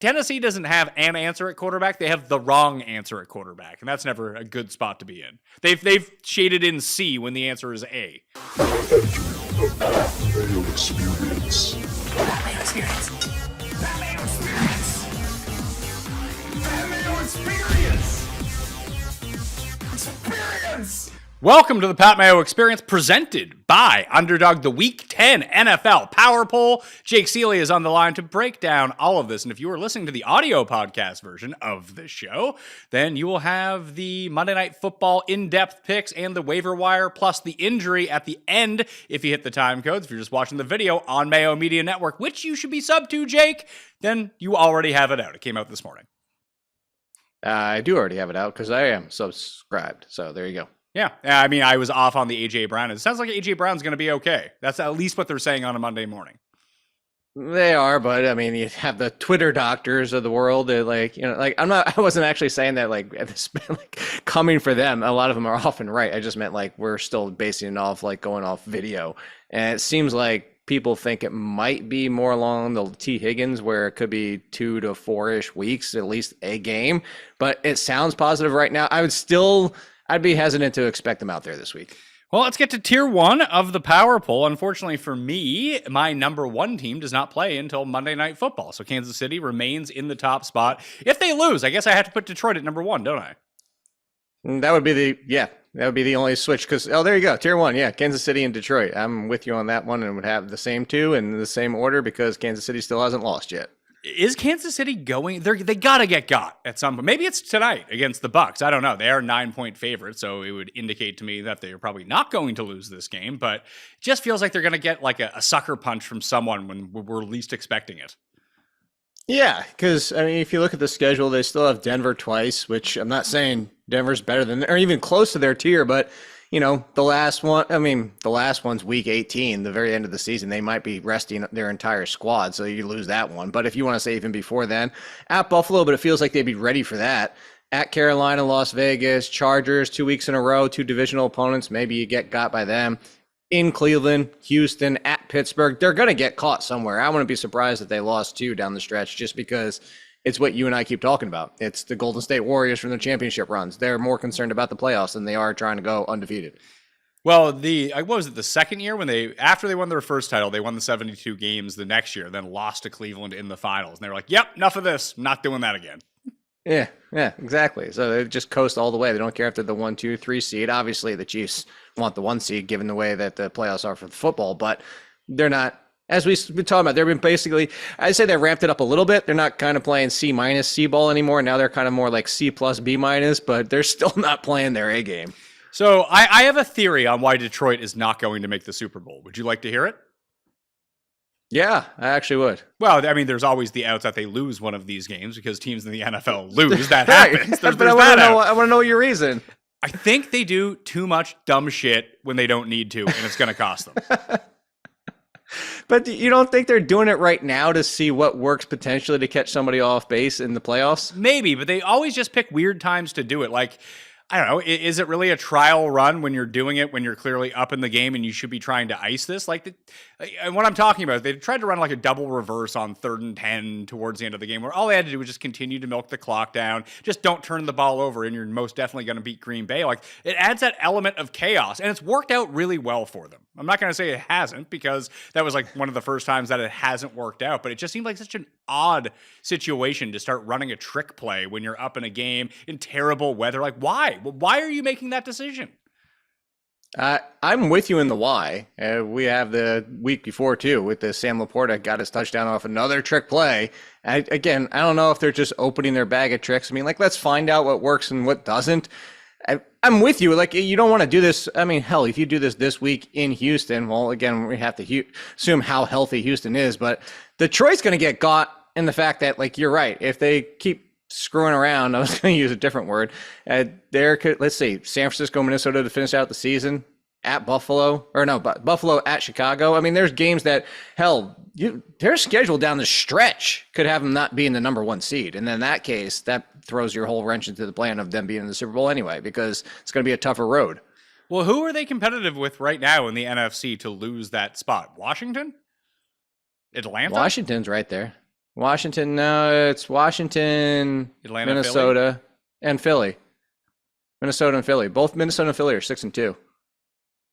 Tennessee doesn't have an answer at quarterback. They have the wrong answer at quarterback, and that's never a good spot to be in. They've shaded in C when the answer is A. Mayo Experience. Mayo Experience. Mayo Experience. Mayo Experience. Experience. Welcome to the Pat Mayo Experience, presented by Underdog, the Week 10 NFL Power Poll. Jake Ciely is on the line to break down all of this. And if you are listening to the audio podcast version of this show, then you will have the Monday Night Football in-depth picks and the waiver wire, plus the injury at the end if you hit the time codes. If you're just watching the video on Mayo Media Network, which you should be sub to, Jake, then you already have it out. It came out this morning. I do already have it out because I am subscribed. So there you go. Yeah, I mean, I was off on the A.J. Brown. It sounds like A.J. Brown's going to be okay. That's at least what they're saying on a Monday morning. They are, but I mean, you have the Twitter doctors of the world that, I wasn't actually saying that, coming for them. A lot of them are often right. I just meant, we're still basing it off, going off video. And it seems like people think it might be more along the T. Higgins, where it could be 2 to 4-ish weeks, at least a game. But it sounds positive right now. I'd be hesitant to expect them out there this week. Well, let's get to tier 1 of the power poll. Unfortunately for me, my number 1 team does not play until Monday Night Football. So Kansas City remains in the top spot. If they lose, I guess I have to put Detroit at number 1, don't I? That would be the only switch because, there you go. Tier 1. Yeah. Kansas City and Detroit. I'm with you on that one and would have the same 2 in the same order because Kansas City still hasn't lost yet. Is Kansas City going? They got to get got at some point. Maybe it's tonight against the Bucs. I don't know. They are 9-point favorites, so it would indicate to me that they are probably not going to lose this game. But it just feels like they're going to get a sucker punch from someone when we're least expecting it. Yeah, because if you look at the schedule, they still have Denver twice, which I'm not saying Denver's better than or even close to their tier, but the last one's week 18, the very end of the season. They might be resting their entire squad, so you lose that one. But if you want to say even before then, at Buffalo, but it feels like they'd be ready for that. At Carolina, Las Vegas, Chargers, 2 weeks in a row, 2 divisional opponents. Maybe you get got by them. In Cleveland, Houston, at Pittsburgh, they're going to get caught somewhere. I wouldn't be surprised if they lost 2 down the stretch just because it's what you and I keep talking about. It's the Golden State Warriors from their championship runs. They're more concerned about the playoffs than they are trying to go undefeated. Well, what was it, the second year after they won their first title, they won the 72 games the next year, then lost to Cleveland in the finals. And they were like, yep, enough of this. I'm not doing that again. Yeah, exactly. So they just coast all the way. They don't care if they're the 1, 2, 3 seed. Obviously, the Chiefs want the 1 seed given the way that the playoffs are for the football, but they're not. As we've been talking about, they've been basically, I'd say they ramped it up a little bit. They're not kind of playing C- C ball anymore. Now they're kind of more like C plus B minus, but they're still not playing their A game. So I have a theory on why Detroit is not going to make the Super Bowl. Would you like to hear it? Yeah, I actually would. Well, there's always the outs that they lose one of these games because teams in the NFL lose. That happens. But I want to know your reason. I think they do too much dumb shit when they don't need to, and it's going to cost them. But you don't think they're doing it right now to see what works potentially to catch somebody off base in the playoffs? Maybe, but they always just pick weird times to do it. I don't know, is it really a trial run when you're doing it when you're clearly up in the game and you should be trying to ice this? And what I'm talking about, they tried to run a double reverse on 3rd and 10 towards the end of the game where all they had to do was just continue to milk the clock down. Just don't turn the ball over and you're most definitely going to beat Green Bay. It adds that element of chaos and it's worked out really well for them. I'm not going to say it hasn't because that was one of the first times that it hasn't worked out, but it just seemed like such an odd situation to start running a trick play when you're up in a game in terrible weather. Why? Why are you making that decision? I'm with you in the why. We have the week before, too, with the Sam Laporta got his touchdown off another trick play. I don't know if they're just opening their bag of tricks. Let's find out what works and what doesn't. I'm with you. You don't want to do this. Hell, if you do this week in Houston, well, again, we have to assume how healthy Houston is. But Detroit's going to get got in the fact that, you're right. If they keep screwing around, I was going to use a different word. Let's see, San Francisco, Minnesota to finish out the season, at Buffalo, Buffalo at Chicago. There's games that, hell, their schedule down the stretch could have them not being the number 1 seed. And then in that case, that throws your whole wrench into the plan of them being in the Super Bowl anyway, because it's going to be a tougher road. Well, who are they competitive with right now in the NFC to lose that spot? Washington? Atlanta? Washington's right there. Washington. No, it's Washington, Atlanta, Minnesota, and Philly. Minnesota and Philly. Both Minnesota and Philly are 6-2.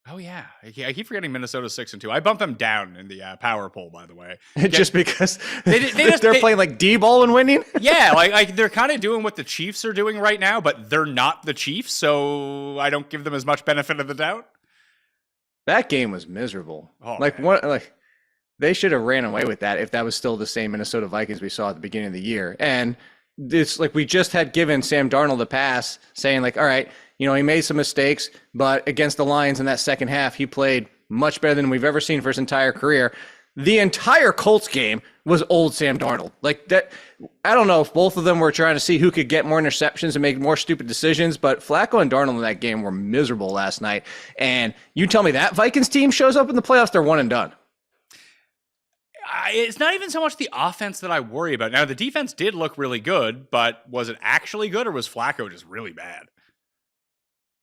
Oh yeah, I keep forgetting Minnesota 6-2. I bumped them down in the power poll, by the way. Just because they they're playing like D-ball and winning. Yeah, like they're kind of doing what the Chiefs are doing right now, but they're not the Chiefs, so I don't give them as much benefit of the doubt. That game was miserable. Oh, like man. what? Like they should have ran away with that if that was still the same Minnesota Vikings we saw at the beginning of the year. And it's like we just had given Sam Darnold the pass, saying like, all right, he made some mistakes, but against the Lions in that second half, he played much better than we've ever seen for his entire career. The entire Colts game was old Sam Darnold. Like that, I don't know if both of them were trying to see who could get more interceptions and make more stupid decisions, but Flacco and Darnold in that game were miserable last night. And you tell me that Vikings team shows up in the playoffs, they're one and done. It's not even so much the offense that I worry about. Now, the defense did look really good, but was it actually good or was Flacco just really bad?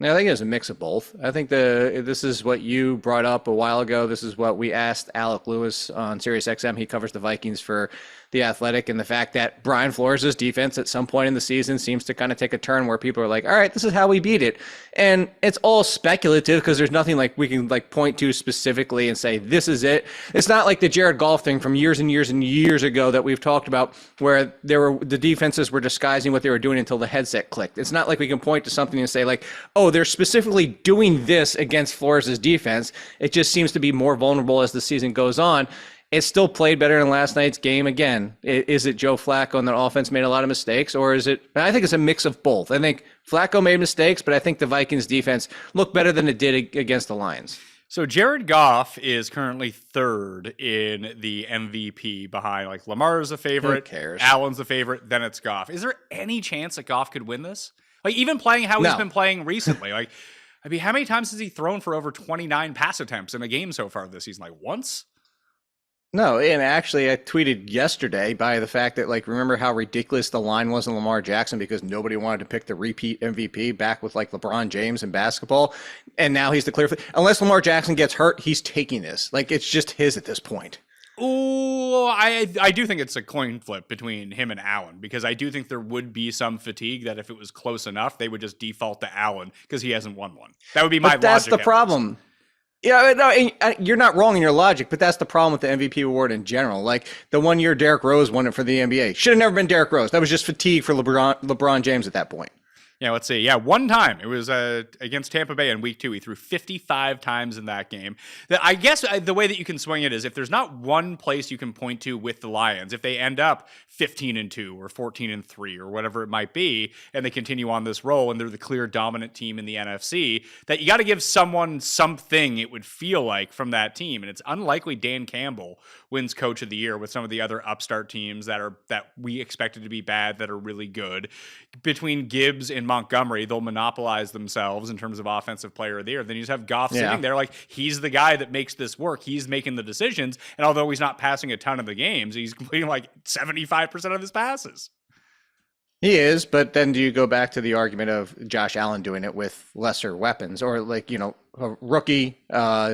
I think it's a mix of both. I think this is what you brought up a while ago. This is what we asked Alec Lewis on SiriusXM. He covers the Vikings for The Athletic, and the fact that Brian Flores' defense at some point in the season seems to kind of take a turn where people are like, all right, this is how we beat it. And it's all speculative because there's nothing like we can like point to specifically and say, this is it. It's not like the Jared Goff thing from years and years and years ago that we've talked about where the defenses were disguising what they were doing until the headset clicked. It's not like we can point to something and say like, oh, they're specifically doing this against Flores' defense. It just seems to be more vulnerable as the season goes on. It still played better in last night's game. Again, is it Joe Flacco and the offense made a lot of mistakes, or is it? I think it's a mix of both. I think Flacco made mistakes, but I think the Vikings defense looked better than it did against the Lions. So Jared Goff is currently third in the MVP behind like Lamar's a favorite, Who cares? Allen's a favorite, then it's Goff. Is there any chance that Goff could win this? Like even playing how he's been playing recently, like I mean, how many times has he thrown for over 29 pass attempts in a game so far this season? Like once? No, and actually I tweeted yesterday by the fact that, like, remember how ridiculous the line was in Lamar Jackson because nobody wanted to pick the repeat MVP back with, like, LeBron James in basketball, and now he's the clear... Unless Lamar Jackson gets hurt, he's taking this. Like, it's just his at this point. Ooh, I do think it's a coin flip between him and Allen because I do think there would be some fatigue that if it was close enough, they would just default to Allen because he hasn't won one. That would be my logic. But that's the problem. Yeah, no, you're not wrong in your logic, but that's the problem with the MVP award in general. Like the 1 year Derrick Rose won it for the NBA. Should have never been Derrick Rose. That was just fatigue for LeBron James at that point. Yeah, let's see. Yeah, one time. It was against Tampa Bay in week 2. He threw 55 times in that game. I guess the way that you can swing it is if there's not one place you can point to with the Lions, if they end up 15-2 or 14-3 or whatever it might be, and they continue on this roll and they're the clear dominant team in the NFC, that you got to give someone something it would feel like from that team. And it's unlikely Dan Campbell wins Coach of the Year with some of the other upstart teams that we expected to be bad that are really good. Between Gibbs and Montgomery, they'll monopolize themselves in terms of offensive player of the year. Then you just have Goff sitting there like he's the guy that makes this work. He's making the decisions. And although he's not passing a ton of the games, he's completing like 75% of his passes. He is, but then do you go back to the argument of Josh Allen doing it with lesser weapons or like, a rookie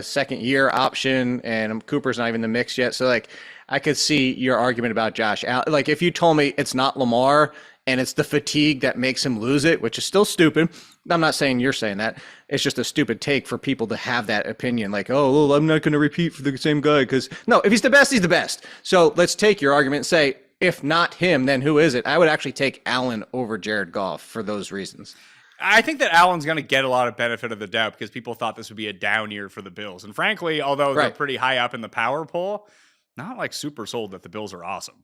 second year option and Cooper's not even in the mix yet. So like I could see your argument about Josh Allen. Like if you told me it's not Lamar and it's the fatigue that makes him lose it, which is still stupid. I'm not saying you're saying that. It's just a stupid take for people to have that opinion. Like, oh, well, I'm not going to repeat for the same guy. Because no, if he's the best, he's the best. So let's take your argument and say, if not him, then who is it? I would actually take Allen over Jared Goff for those reasons. I think that Allen's going to get a lot of benefit of the doubt because people thought this would be a down year for the Bills. And frankly, although they're pretty high up in the power poll, not like super sold that the Bills are awesome.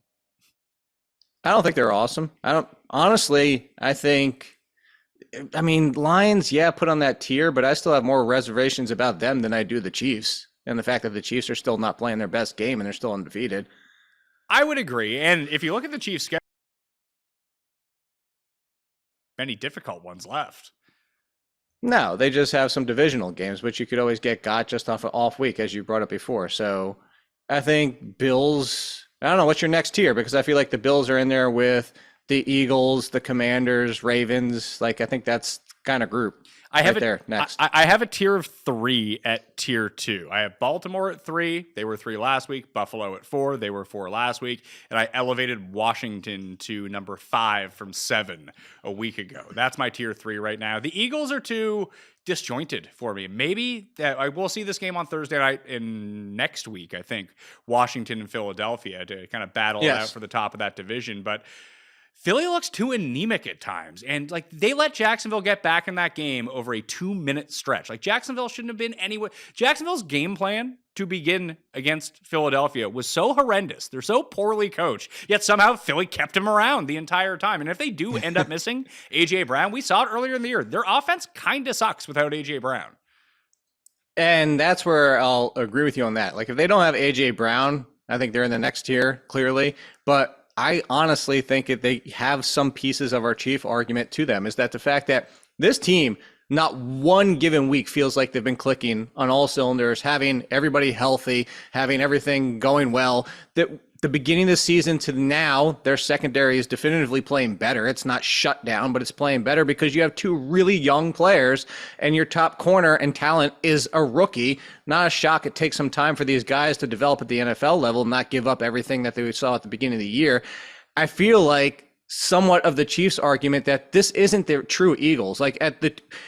I don't think they're awesome. I think, Lions, put on that tier, but I still have more reservations about them than I do the Chiefs. And the fact that the Chiefs are still not playing their best game and they're still undefeated. I would agree. And if you look at the Chiefs' schedule, many difficult ones left. No, they just have some divisional games, which you could always got just off an off week, as you brought up before. So I think Bills, I don't know, what's your next tier? Because I feel like the Bills are in there with the Eagles, the Commanders, Ravens. Like, I think that's kind of group. I have there next. I have a tier of 3 at tier 2. I have Baltimore at 3. They were 3 last week. Buffalo at 4. They were 4 last week. And I elevated Washington to number 5 from 7 a week ago. That's my tier 3 right now. The Eagles are too disjointed for me. Maybe I will see this game on Thursday night in next week, I think. Washington and Philadelphia to kind of battle it out for the top of that division. But Philly looks too anemic at times. And like they let Jacksonville get back in that game over a 2-minute stretch. Like Jacksonville shouldn't have been anywhere. Jacksonville's game plan to begin against Philadelphia was so horrendous. They're so poorly coached. Yet somehow Philly kept him around the entire time. And if they do end up missing A.J. Brown, we saw it earlier in the year. Their offense kind of sucks without A.J. Brown. And that's where I'll agree with you on that. Like if they don't have A.J. Brown, I think they're in the next tier, clearly. But I honestly think that they have some pieces of our chief argument to them, is that the fact that this team, not one given week, feels like they've been clicking on all cylinders, having everybody healthy, having everything going well. That the beginning of the season to now, their secondary is definitively playing better. It's not shut down, but it's playing better because you have 2 really young players and your top corner and talent is a rookie. Not a shock. It takes some time for these guys to develop at the NFL level and not give up everything that they saw at the beginning of the year. I feel like somewhat of the Chiefs argument that this isn't the true Eagles. Like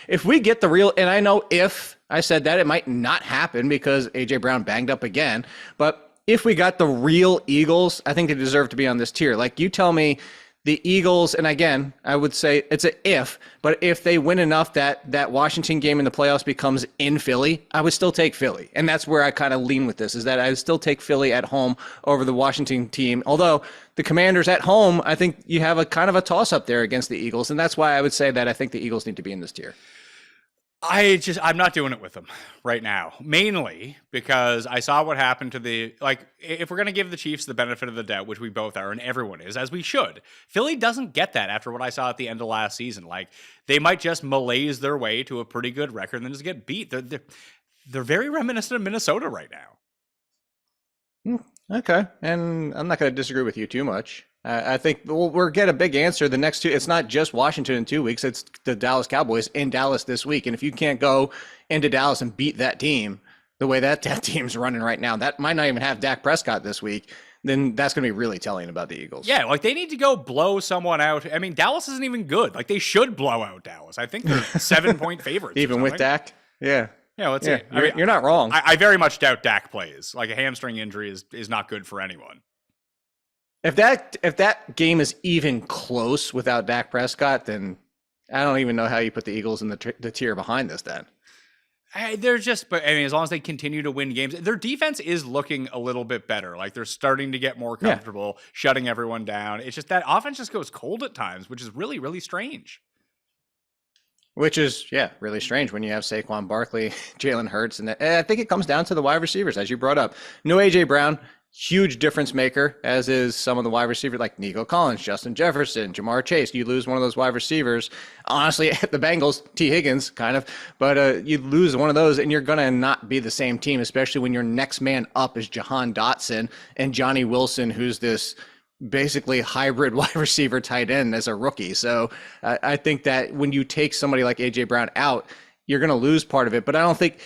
if we get the real, and I know if I said that, it might not happen because AJ Brown banged up again, but if we got the real Eagles, I think they deserve to be on this tier. Like you tell me the Eagles, and again, I would say it's an if, but if they win enough that Washington game in the playoffs becomes in Philly, I would still take Philly. And that's where I kind of lean with this, is that I would still take Philly at home over the Washington team. Although the Commanders at home, I think you have a kind of a toss-up there against the Eagles. And that's why I would say that I think the Eagles need to be in this tier. I'm not doing it with them right now, mainly because I saw what happened to if we're going to give the Chiefs the benefit of the doubt, which we both are, and everyone is, as we should, Philly doesn't get that after what I saw at the end of last season. Like they might just malaise their way to a pretty good record and then just get beat. They're very reminiscent of Minnesota right now. Okay. And I'm not going to disagree with you too much. I think we'll get a big answer the next 2. It's not just Washington in 2 weeks. It's the Dallas Cowboys in Dallas this week. And if you can't go into Dallas and beat that team the way that team's running right now, that might not even have Dak Prescott this week, then that's going to be really telling about the Eagles. Yeah, like they need to go blow someone out. I mean, Dallas isn't even good. Like they should blow out Dallas. I think they're 7-point favorites. Even with Dak? Yeah. Yeah, let's see. You're not wrong. I very much doubt Dak plays. Like a hamstring injury is not good for anyone. If that game is even close without Dak Prescott, then I don't even know how you put the Eagles in the tier behind this then. But I mean, as long as they continue to win games, their defense is looking a little bit better. Like they're starting to get more comfortable, shutting everyone down. It's just that offense just goes cold at times, which is really, really strange. Which is, really strange when you have Saquon Barkley, Jalen Hurts. And I think it comes down to the wide receivers, as you brought up. No A.J. Brown, huge difference maker, as is some of the wide receivers like Nico Collins, Justin Jefferson, Jamar Chase. You lose one of those wide receivers. Honestly, at the Bengals, T. Higgins, kind of. But you lose one of those, and you're going to not be the same team, especially when your next man up is Jahan Dotson and Johnny Wilson, who's this basically hybrid wide receiver tight end as a rookie. So I think that when you take somebody like A.J. Brown out, you're going to lose part of it. But I don't think,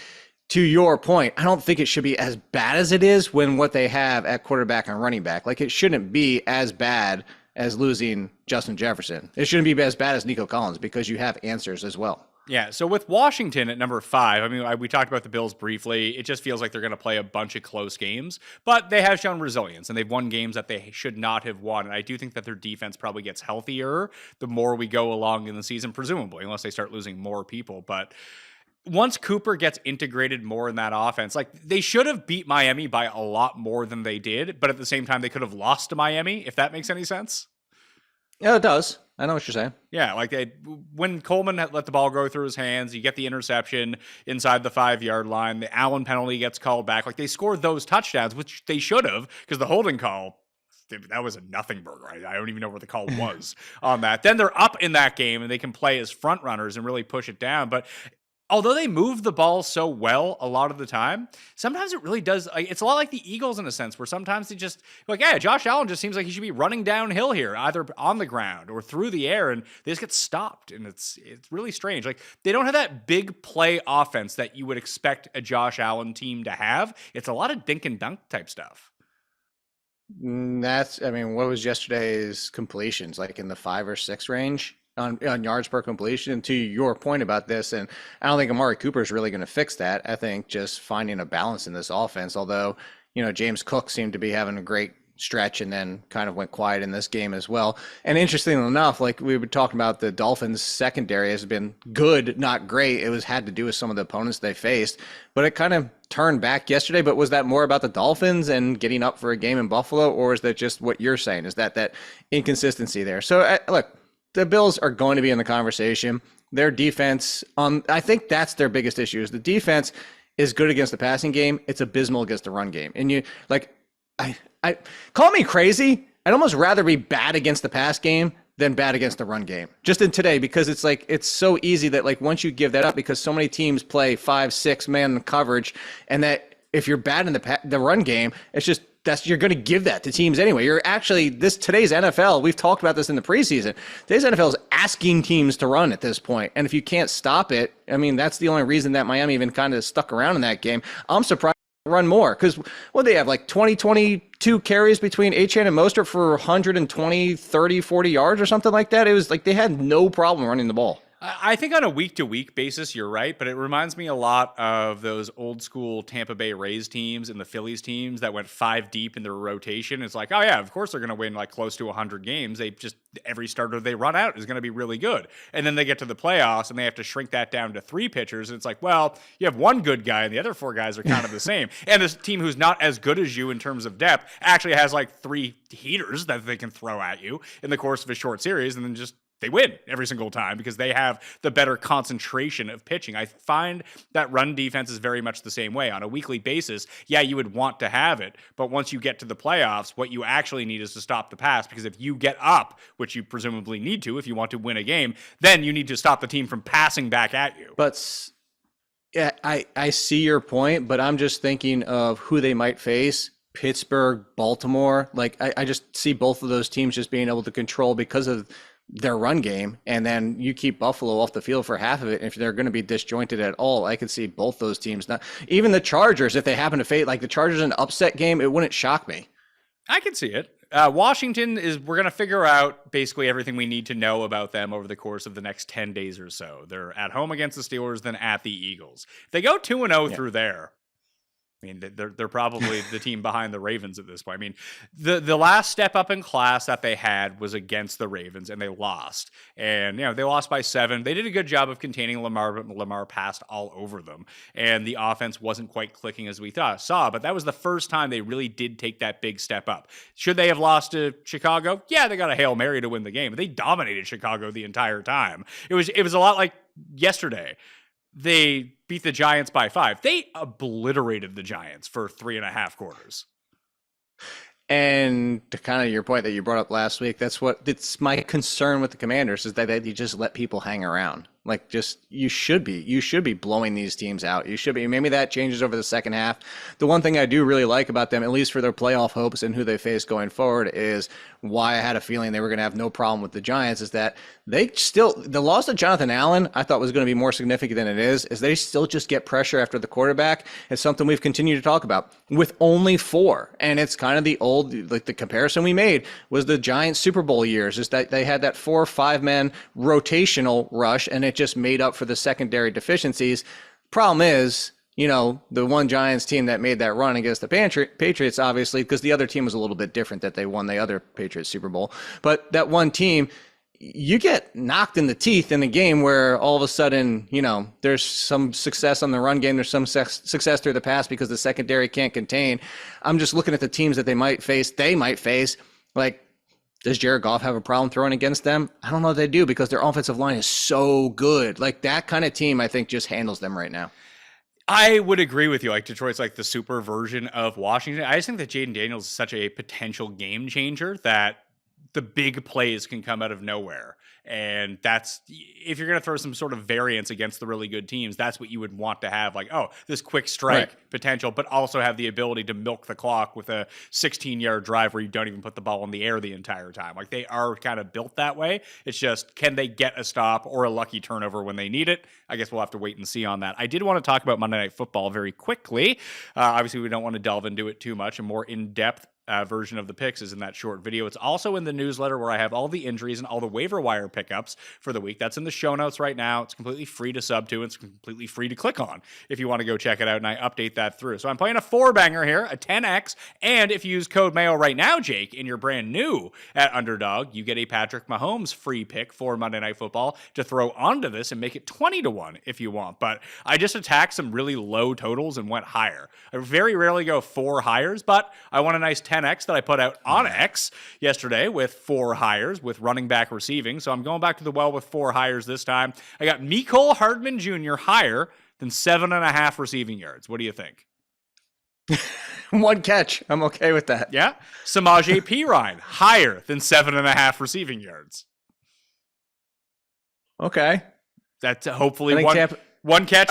to your point, I don't think it should be as bad as it is when what they have at quarterback and running back. Like it shouldn't be as bad as losing Justin Jefferson. It shouldn't be as bad as Nico Collins because you have answers as well. Yeah, so with Washington at number 5, I mean, we talked about the Bills briefly. It just feels like they're going to play a bunch of close games, but they have shown resilience, and they've won games that they should not have won. And I do think that their defense probably gets healthier the more we go along in the season, presumably, unless they start losing more people. But once Cooper gets integrated more in that offense, like they should have beat Miami by a lot more than they did, but at the same time, they could have lost to Miami, if that makes any sense. Yeah, it does. I know what you're saying. Yeah, like when Coleman let the ball go through his hands, you get the interception inside the 5-yard line, the Allen penalty gets called back. Like they scored those touchdowns, which they should have, because the holding call, that was a nothing burger. I don't even know what the call was on that. Then they're up in that game and they can play as front runners and really push it down. But although they move the ball so well a lot of the time, sometimes it really does. Like, it's a lot like the Eagles in a sense, where sometimes they just like, yeah, Josh Allen just seems like he should be running downhill here, either on the ground or through the air, and they just get stopped, and it's really strange. Like they don't have that big play offense that you would expect a Josh Allen team to have. It's a lot of dink and dunk type stuff. I mean, what was yesterday's completions like in the 5 or 6 range on yards per completion? And to your point about this, and I don't think Amari Cooper is really going to fix that. I think just finding a balance in this offense, although, James Cook seemed to be having a great stretch and then kind of went quiet in this game as well. And interestingly enough, like we were talking about, the Dolphins secondary has been good, not great. It was had to do with some of the opponents they faced, but it kind of turned back yesterday. But was that more about the Dolphins and getting up for a game in Buffalo, or is that just what you're saying? Is that inconsistency there? So look, the Bills are going to be in the conversation. Their defense, I think that's their biggest issue, is the defense is good against the passing game. It's abysmal against the run game. And I call me crazy. I'd almost rather be bad against the pass game than bad against the run game. Just in today, because it's so easy that like once you give that up, because so many teams play 5-6 man coverage, and that if you're bad in the run game, it's just you're going to give that to teams anyway. You're actually today's NFL. We've talked about this in the preseason. Today's NFL is asking teams to run at this point, and if you can't stop it, I mean that's the only reason that Miami even kind of stuck around in that game. I'm surprised run more, because what they have, like 22 carries between Achane and Mostert for 120, 30, 40 yards or something like that. It was like they had no problem running the ball. I think on a week-to-week basis, you're right, but it reminds me a lot of those old-school Tampa Bay Rays teams and the Phillies teams that went 5 deep in their rotation. It's like, oh yeah, of course they're going to win like close to 100 games. Every starter they run out is going to be really good. And then they get to the playoffs and they have to shrink that down to 3 pitchers. And it's like, well, you have one good guy and the other 4 guys are kind of the same. And this team who's not as good as you in terms of depth actually has like 3 heaters that they can throw at you in the course of a short series, and then just they win every single time because they have the better concentration of pitching. I find that run defense is very much the same way. On a weekly basis, yeah, you would want to have it, but once you get to the playoffs, what you actually need is to stop the pass, because if you get up, which you presumably need to if you want to win a game, then you need to stop the team from passing back at you. But yeah, I see your point, but I'm just thinking of who they might face. Pittsburgh, Baltimore. Like I just see both of those teams just being able to control because of their run game, and then you keep Buffalo off the field for half of it. If they're going to be disjointed at all, I could see both those teams. Not even the Chargers, if they happen to fade like the Chargers in an upset game, it wouldn't shock me. I can see it. Washington we're going to figure out basically everything we need to know about them over the course of the next 10 days or so. They're at home against the Steelers, then at the Eagles. If they go 2-0 through there, I mean, they're probably the team behind the Ravens at this point. I mean, the last step up in class that they had was against the Ravens, and they lost. And, they lost by 7. They did a good job of containing Lamar, but Lamar passed all over them. And the offense wasn't quite clicking as we saw. But that was the first time they really did take that big step up. Should they have lost to Chicago? Yeah, they got a Hail Mary to win the game. But they dominated Chicago the entire time. It was a lot like yesterday. They beat the Giants by 5. They obliterated the Giants for 3.5 quarters. And to kind of your point that you brought up last week, it's my concern with the Commanders, is that you just let people hang around. Like, just you should be blowing these teams out. You should be. Maybe that changes over the second half. The one thing I do really like about them, at least for their playoff hopes and who they face going forward, is why I had a feeling they were going to have no problem with the Giants, is that the loss of Jonathan Allen, I thought was going to be more significant than it is they still just get pressure after the quarterback. It's something we've continued to talk about with only 4. And it's kind of the old, like the comparison we made was the Giants Super Bowl years, is that they had that 4 or 5 man rotational rush, and it just made up for the secondary deficiencies. Problem is, the one Giants team that made that run against the Patriots, obviously, because the other team was a little bit different, that they won the other Patriots Super Bowl. But that one team, you get knocked in the teeth in a game where all of a sudden, there's some success on the run game. There's some success through the pass because the secondary can't contain. I'm just looking at the teams that they might face. Like, does Jared Goff have a problem throwing against them? I don't know if they do, because their offensive line is so good. Like, that kind of team, I think, just handles them right now. I would agree with you. Like, Detroit's like the super version of Washington. I just think that Jaden Daniels is such a potential game changer that the big plays can come out of nowhere. And that's, if you're going to throw some sort of variance against the really good teams, that's what you would want to have. Like, oh, this quick strike potential, but also have the ability to milk the clock with a 16-yard drive where you don't even put the ball in the air the entire time. Like, they are kind of built that way. It's just, can they get a stop or a lucky turnover when they need it? I guess we'll have to wait and see on that. I did want to talk about Monday Night Football very quickly. Obviously, we don't want to delve into it too much. A more in-depth version of the picks is in that short video. It's also in the newsletter where I have all the injuries and all the waiver wire pickups for the week. That's in the show notes right now. It's completely free to sub to. It's completely free to click on if you want to go check it out, and I update that through. So I'm playing a 4-banger here, a 10x, and if you use code Mayo right now, Jake, and you're brand new at Underdog, you get a Patrick Mahomes free pick for Monday Night Football to throw onto this and make it 20-1 if you want. But I just attacked some really low totals and went higher. I very rarely go 4 hires, but I want a nice 10x that I put out on X yesterday with 4 hires with running back receiving. So I'm going back to the well with 4 hires this time. I got Mecole Hardman Jr. higher than 7.5 receiving yards. What do you think? 1 catch. I'm okay with that. Yeah. Samaje Perine higher than 7.5 receiving yards. Okay. That's hopefully one catch.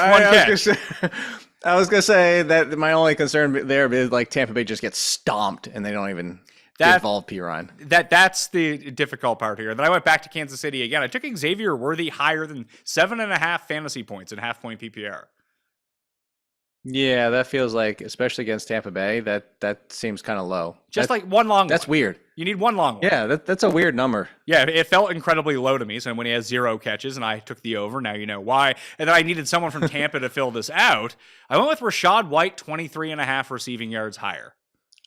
I was gonna say that my only concern there is like Tampa Bay just gets stomped and they don't even involve Perine. That's the difficult part here. Then I went back to Kansas City again. I took Xavier Worthy higher than 7.5 fantasy points in half-point PPR. Yeah, that feels like, especially against Tampa Bay, that seems kind of low. Just like one long one. That's weird. You need one long one. Yeah, that's a weird number. Yeah, it felt incredibly low to me. So when he has 0 catches and I took the over, now you know why. And then I needed someone from Tampa to fill this out. I went with Rachaad White, 23.5 receiving yards higher.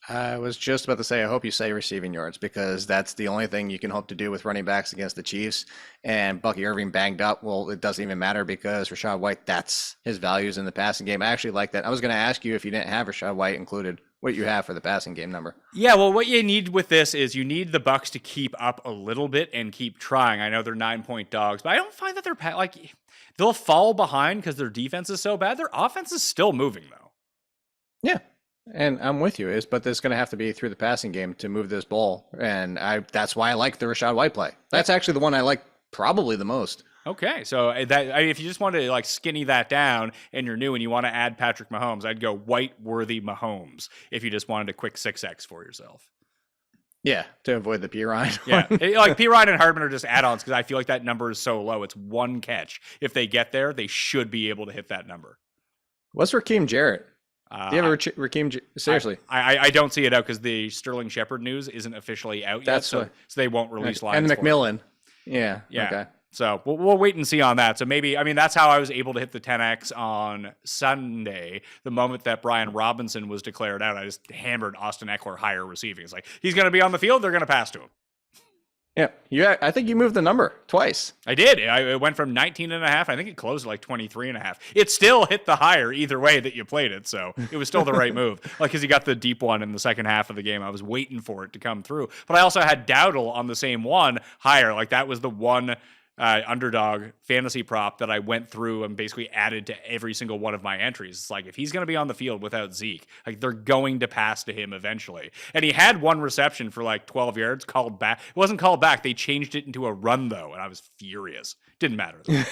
I was just about to say, I hope you say receiving yards because that's the only thing you can hope to do with running backs against the Chiefs. And Bucky Irving banged up. Well, it doesn't even matter because Rachaad White, that's his values in the passing game. I actually like that. I was going to ask you if you didn't have Rachaad White included, what you have for the passing game number. Yeah, well, what you need with this is you need the Bucs to keep up a little bit and keep trying. I know they're 9-point dogs, but I don't find that they're like they'll fall behind because their defense is so bad. Their offense is still moving though. Yeah. And I'm with you, but there's going to have to be through the passing game to move this ball. And that's why I like the Rachaad White play. That's actually the one I like probably the most. Okay, so if you just want to like skinny that down and you're new and you want to add Patrick Mahomes, I'd go White-worthy Mahomes if you just wanted a quick 6x for yourself. Yeah, to avoid the Perine. Yeah, like Perine and Hardman are just add-ons because I feel like that number is so low. It's 1 catch. If they get there, they should be able to hit that number. What's Raheem Jarrett? Do you have a Raheem? Seriously, I don't see it out because the Sterling Shepard news isn't officially out yet, so they won't release lines. And McMillan, yeah. Okay. So we'll wait and see on that. So maybe, I mean, that's how I was able to hit the 10x on Sunday. The moment that Brian Robinson was declared out, I just hammered Austin Eckler higher receiving. It's like he's going to be on the field; they're going to pass to him. Yeah, I think you moved the number twice. I did. It went from 19.5. I think it closed at like 23.5. It still hit the higher either way that you played it. So it was still the right move. Like, because you got the deep one in the second half of the game. I was waiting for it to come through. But I also had Dowdle on the same one higher. Like, that was the one Underdog fantasy prop that I went through and basically added to every single one of my entries. It's like, if he's going to be on the field without Zeke, like, they're going to pass to him eventually. And he had 1 reception for like 12 yards called back. It wasn't called back. They changed it into a run though. And I was furious. Didn't matter though.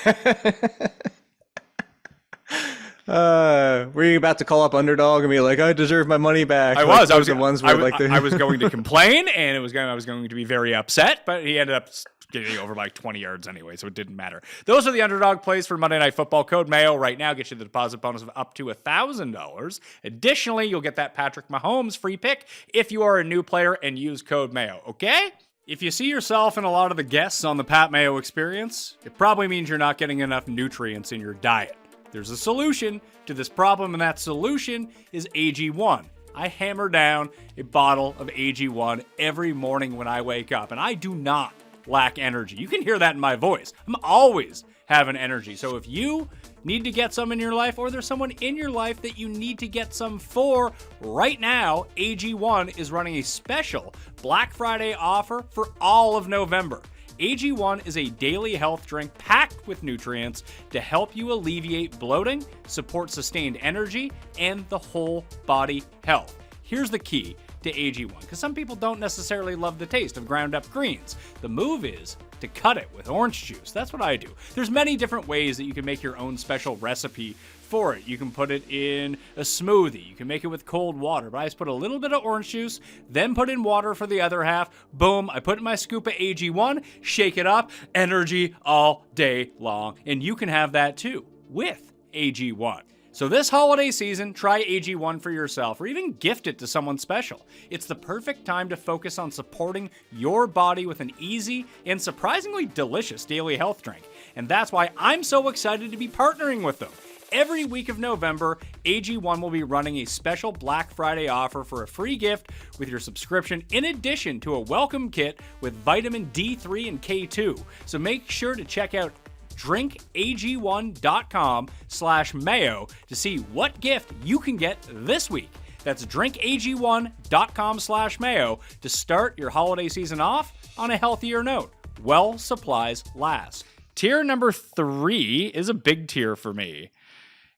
Were you about to call up Underdog and be like, I deserve my money back? I was. I was going to complain, and I was going to be very upset, but he ended up getting over like 20 yards anyway, so it didn't matter. Those are the Underdog plays for Monday Night Football. Code Mayo right now gets you the deposit bonus of up to $1,000. Additionally, you'll get that Patrick Mahomes free pick if you are a new player and use code Mayo, okay? If you see yourself in a lot of the guests on the Pat Mayo Experience, it probably means you're not getting enough nutrients in your diet. There's a solution to this problem, and that solution is AG1. I hammer down a bottle of AG1 every morning when I wake up, and I do not lack energy. You can hear that in my voice. I'm always having energy. So if you need to get some in your life, or there's someone in your life that you need to get some for, right now, AG1 is running a special Black Friday offer for all of November. AG1 is a daily health drink packed with nutrients to help you alleviate bloating, support sustained energy, and the whole body health. Here's the key. to AG1, because some people don't necessarily love the taste of ground up greens. The move is to cut it with orange juice. That's what I do. There's many different ways that you can make your own special recipe for it. You can put it in a smoothie. You can make it with cold water, but I just put a little bit of orange juice, then put in water for the other half. Boom, I put in my scoop of AG1, shake it up, energy all day long. And you can have that too with AG1. So this holiday season, try AG1 for yourself or even gift it to someone special. It's the perfect time to focus on supporting your body with an easy and surprisingly delicious daily health drink. And that's why I'm so excited to be partnering with them. Every week of November, AG1 will be running a special Black Friday offer for a free gift with your subscription, in addition to a welcome kit with vitamin D3 and K2. So make sure to check out drinkag1.com/mayo to see what gift you can get this week. That's drinkag1.com/mayo to start your holiday season off on a healthier note. Well, supplies last. Tier number 3 is a big tier for me.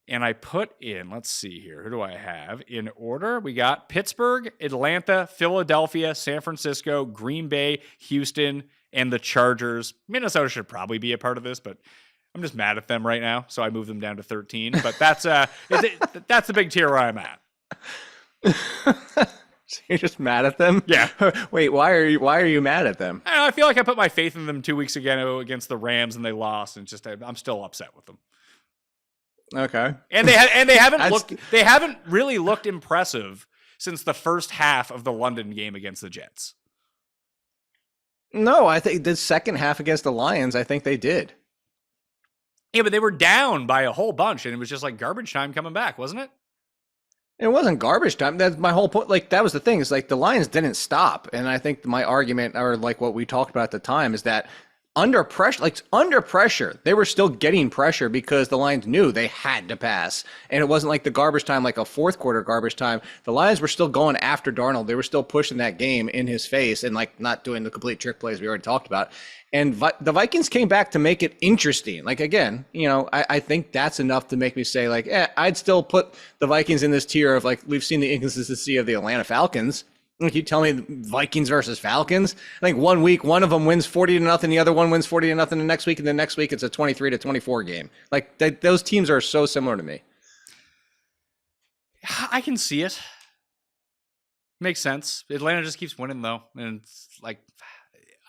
And I put in, let's see here, who do I have? In order, we got Pittsburgh, Atlanta, Philadelphia, San Francisco, Green Bay, Houston, and the Chargers. Minnesota should probably be a part of this, but I'm just mad at them right now, so I moved them down to 13. But that's the big tier where I'm at. So you're just mad at them? Yeah. Wait, why are you mad at them? I don't know, I feel like I put my faith in them 2 weeks ago against the Rams, and they lost, and I'm still upset with them. Okay. And they haven't really looked impressive since the first half of the London game against the Jets. No, I think the second half against the Lions, I think they did. Yeah, but they were down by a whole bunch, and it was just like garbage time coming back, wasn't it? It wasn't garbage time. That's my whole point. Like, that was the thing. Is like the Lions didn't stop. And I think my argument, or like what we talked about at the time, is that under pressure, they were still getting pressure because the Lions knew they had to pass. And it wasn't like the garbage time, like a fourth quarter garbage time. The Lions were still going after Darnold. They were still pushing that game in his face and like not doing the complete trick plays we already talked about. And the Vikings came back to make it interesting. Like, again, I think that's enough to make me say, like, I'd still put the Vikings in this tier of, like, we've seen the inconsistency of the Atlanta Falcons. Like, you tell me Vikings versus Falcons? I think 1 week, one of them wins 40-0, the other one wins 40-0 the next week, and the next week it's a 23-24 game. Like, those teams are so similar to me. I can see it. Makes sense. Atlanta just keeps winning, though. And it's like,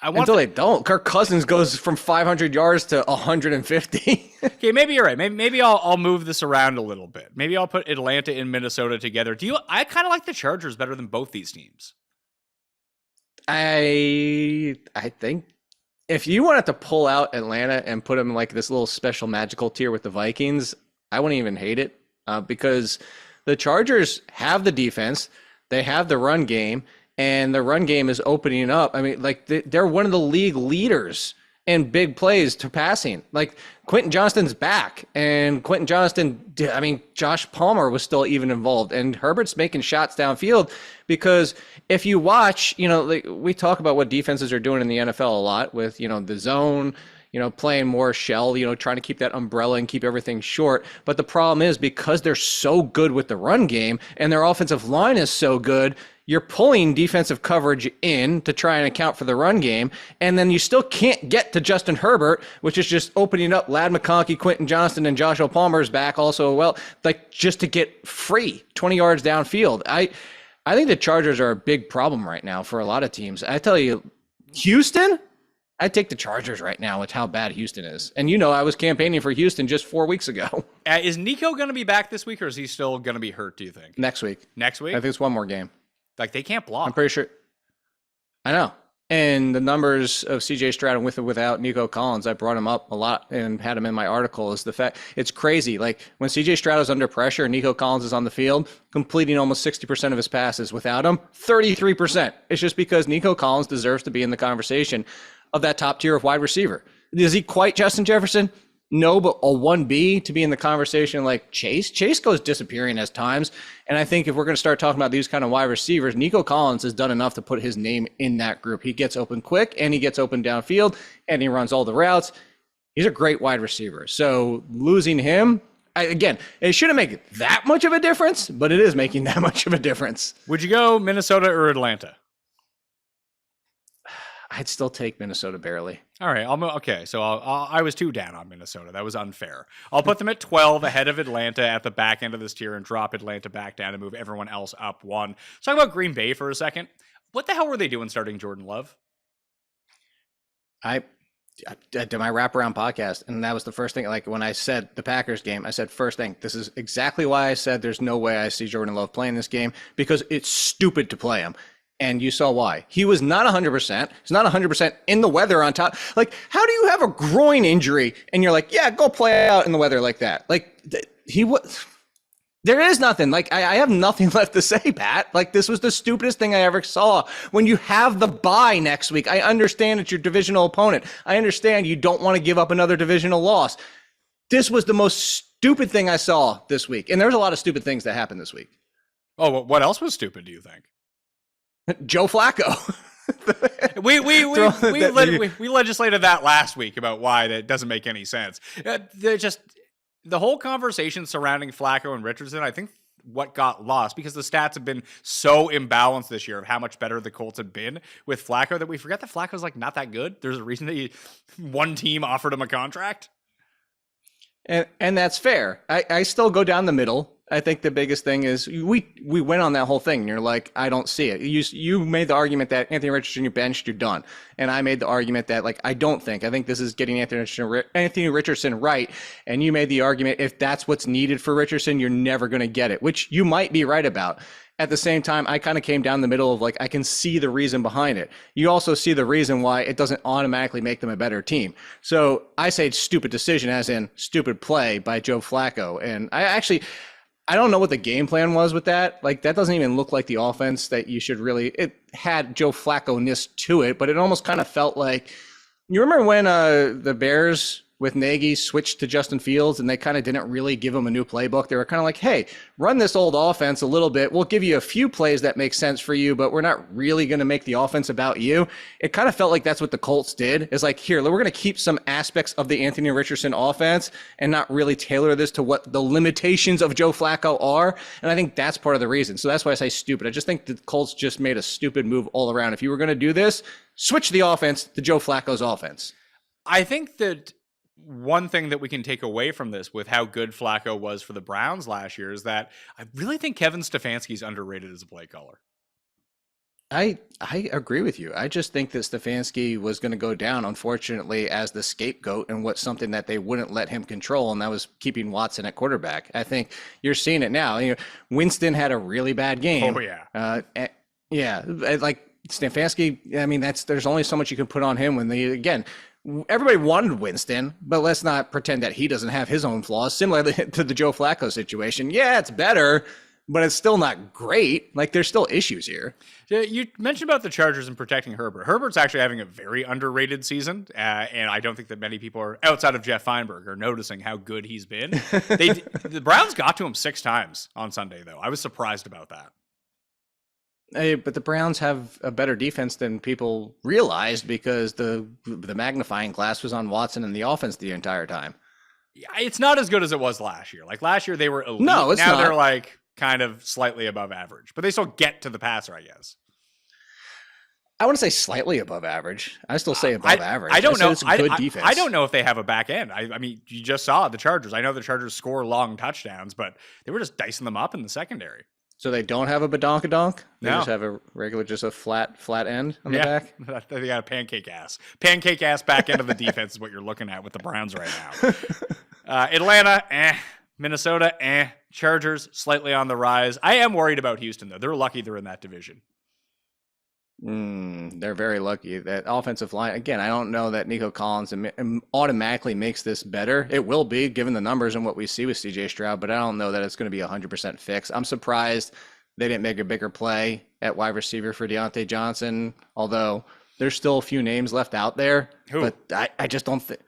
until they don't. Kirk Cousins goes from 500 yards to 150. Okay, maybe you're right. Maybe I'll move this around a little bit. Maybe I'll put Atlanta and Minnesota together. I kind of like the Chargers better than both these teams. I think if you wanted to pull out Atlanta and put them in like this little special magical tier with the Vikings, I wouldn't even hate it because the Chargers have the defense, they have the run game, and the run game is opening up. I mean, like, they're one of the league leaders in big plays to passing. Like, Quentin Johnston's back, and Quentin Johnston, I mean, Josh Palmer was still even involved, and Herbert's making shots downfield because if you watch, like, we talk about what defenses are doing in the NFL a lot with, the zone, playing more shell, trying to keep that umbrella and keep everything short. But the problem is because they're so good with the run game and their offensive line is so good, you're pulling defensive coverage in to try and account for the run game, and then you still can't get to Justin Herbert, which is just opening up Ladd McConkey, Quentin Johnston, and Joshua Palmer's back also, well, like, just to get free 20 yards downfield. I think the Chargers are a big problem right now for a lot of teams. I tell you, Houston, I'd take the Chargers right now with how bad Houston is. And I was campaigning for Houston just 4 weeks ago. Is Nico going to be back this week, or is he still going to be hurt, do you think? Next week. Next week? I think it's one more game. Like, they can't block. I'm pretty sure. I know. And the numbers of CJ Stroud with and without Nico Collins, I brought him up a lot and had him in my article, is the fact it's crazy. Like, when CJ Stroud is under pressure and Nico Collins is on the field, completing almost 60% of his passes. Without him, 33%. It's just because Nico Collins deserves to be in the conversation of that top tier of wide receiver. Is he quite Justin Jefferson? No, but a 1B to be in the conversation like Chase. Chase goes disappearing at times. And I think if we're going to start talking about these kind of wide receivers, Nico Collins has done enough to put his name in that group. He gets open quick and he gets open downfield and he runs all the routes. He's a great wide receiver. So losing him, Again, it shouldn't make that much of a difference, but it is making that much of a difference. Would you go Minnesota or Atlanta? I'd still take Minnesota barely. All right. Okay. So I was too down on Minnesota. That was unfair. I'll put them at 12 ahead of Atlanta at the back end of this tier and drop Atlanta back down and move everyone else up one. Let's talk about Green Bay for a second. What the hell were they doing starting Jordan Love? I did my wraparound podcast, and that was the first thing. Like when I said the Packers game, I said first thing, this is exactly why I said there's no way I see Jordan Love playing this game, because it's stupid to play him. And you saw why. He was not 100%. He's not 100% in the weather on top. Like, how do you have a groin injury and you're like, yeah, go play out in the weather like that? Like, he was. There is nothing. Like, I have nothing left to say, Pat. Like, this was the stupidest thing I ever saw. When you have the bye next week, I understand it's your divisional opponent. I understand you don't want to give up another divisional loss. This was the most stupid thing I saw this week. And there's a lot of stupid things that happened this week. Oh, what else was stupid, do you think? Joe Flacco. We legislated that last week about why that doesn't make any sense. The whole conversation surrounding Flacco and Richardson, I think what got lost, because the stats have been so imbalanced this year of how much better the Colts have been with Flacco, that we forget that Flacco's like not that good. There's a reason that one team offered him a contract. And that's fair. I still go down the middle. I think the biggest thing is we went on that whole thing. And you're like, I don't see it. You made the argument that Anthony Richardson, you benched, you're done. And I made the argument that, like, I think this is getting Anthony Richardson right. And you made the argument, if that's what's needed for Richardson, you're never going to get it, which you might be right about. At the same time, I kind of came down the middle of, like, I can see the reason behind it. You also see the reason why it doesn't automatically make them a better team. So I say stupid decision, as in stupid play by Joe Flacco. And I don't know what the game plan was with that. Like, that doesn't even look like the offense that you should really. It had Joe Flacco-ness to it, but it almost kind of felt like, you remember when the Bears with Nagy switched to Justin Fields and they kind of didn't really give him a new playbook? They were kind of like, hey, run this old offense a little bit. We'll give you a few plays that make sense for you, but we're not really going to make the offense about you. It kind of felt like that's what the Colts did. It's like, here, we're going to keep some aspects of the Anthony Richardson offense and not really tailor this to what the limitations of Joe Flacco are. And I think that's part of the reason. So that's why I say stupid. I just think the Colts just made a stupid move all around. If you were going to do this, switch the offense to Joe Flacco's offense. I think that one thing that we can take away from this with how good Flacco was for the Browns last year is that I really think Kevin Stefanski's underrated as a play caller. I agree with you. I just think that Stefanski was going to go down, unfortunately, as the scapegoat and what's something that they wouldn't let him control, and that was keeping Watson at quarterback. I think you're seeing it now. Winston had a really bad game. Oh, yeah. Yeah, like Stefanski, I mean, there's only so much you can put on him when everybody wanted Winston, but let's not pretend that he doesn't have his own flaws. Similar to the Joe Flacco situation. Yeah, it's better, but it's still not great. Like, there's still issues here. You mentioned about the Chargers and protecting Herbert. Herbert's actually having a very underrated season, and I don't think that many people are, outside of Jeff Feinberg, are noticing how good he's been. The Browns got to him 6 times on Sunday, though. I was surprised about that. But the Browns have a better defense than people realized, because the magnifying glass was on Watson and the offense the entire time. Yeah, it's not as good as it was last year. Like, last year they were elite. No, it's now not. They're like kind of slightly above average, but they still get to the passer, I guess. I want to say slightly above average. I still say above average. I don't know. It's a good defense. I don't know if they have a back end. I mean, you just saw the Chargers. I know the Chargers score long touchdowns, but they were just dicing them up in the secondary. So they don't have a badonkadonk? They No. just have a regular, just a flat end on the back? They got a pancake ass. Pancake ass back end of the defense is what you're looking at with the Browns right now. Atlanta, Minnesota, Chargers, slightly on the rise. I am worried about Houston, though. They're lucky they're in that division. They're very lucky. That offensive line, again, I don't know that Nico Collins automatically makes this better. It will be, given the numbers and what we see with CJ Stroud, but I don't know that it's going to be 100% fixed. I'm surprised they didn't make a bigger play at wide receiver for Deontay Johnson, although there's still a few names left out there. Who? But I just don't think.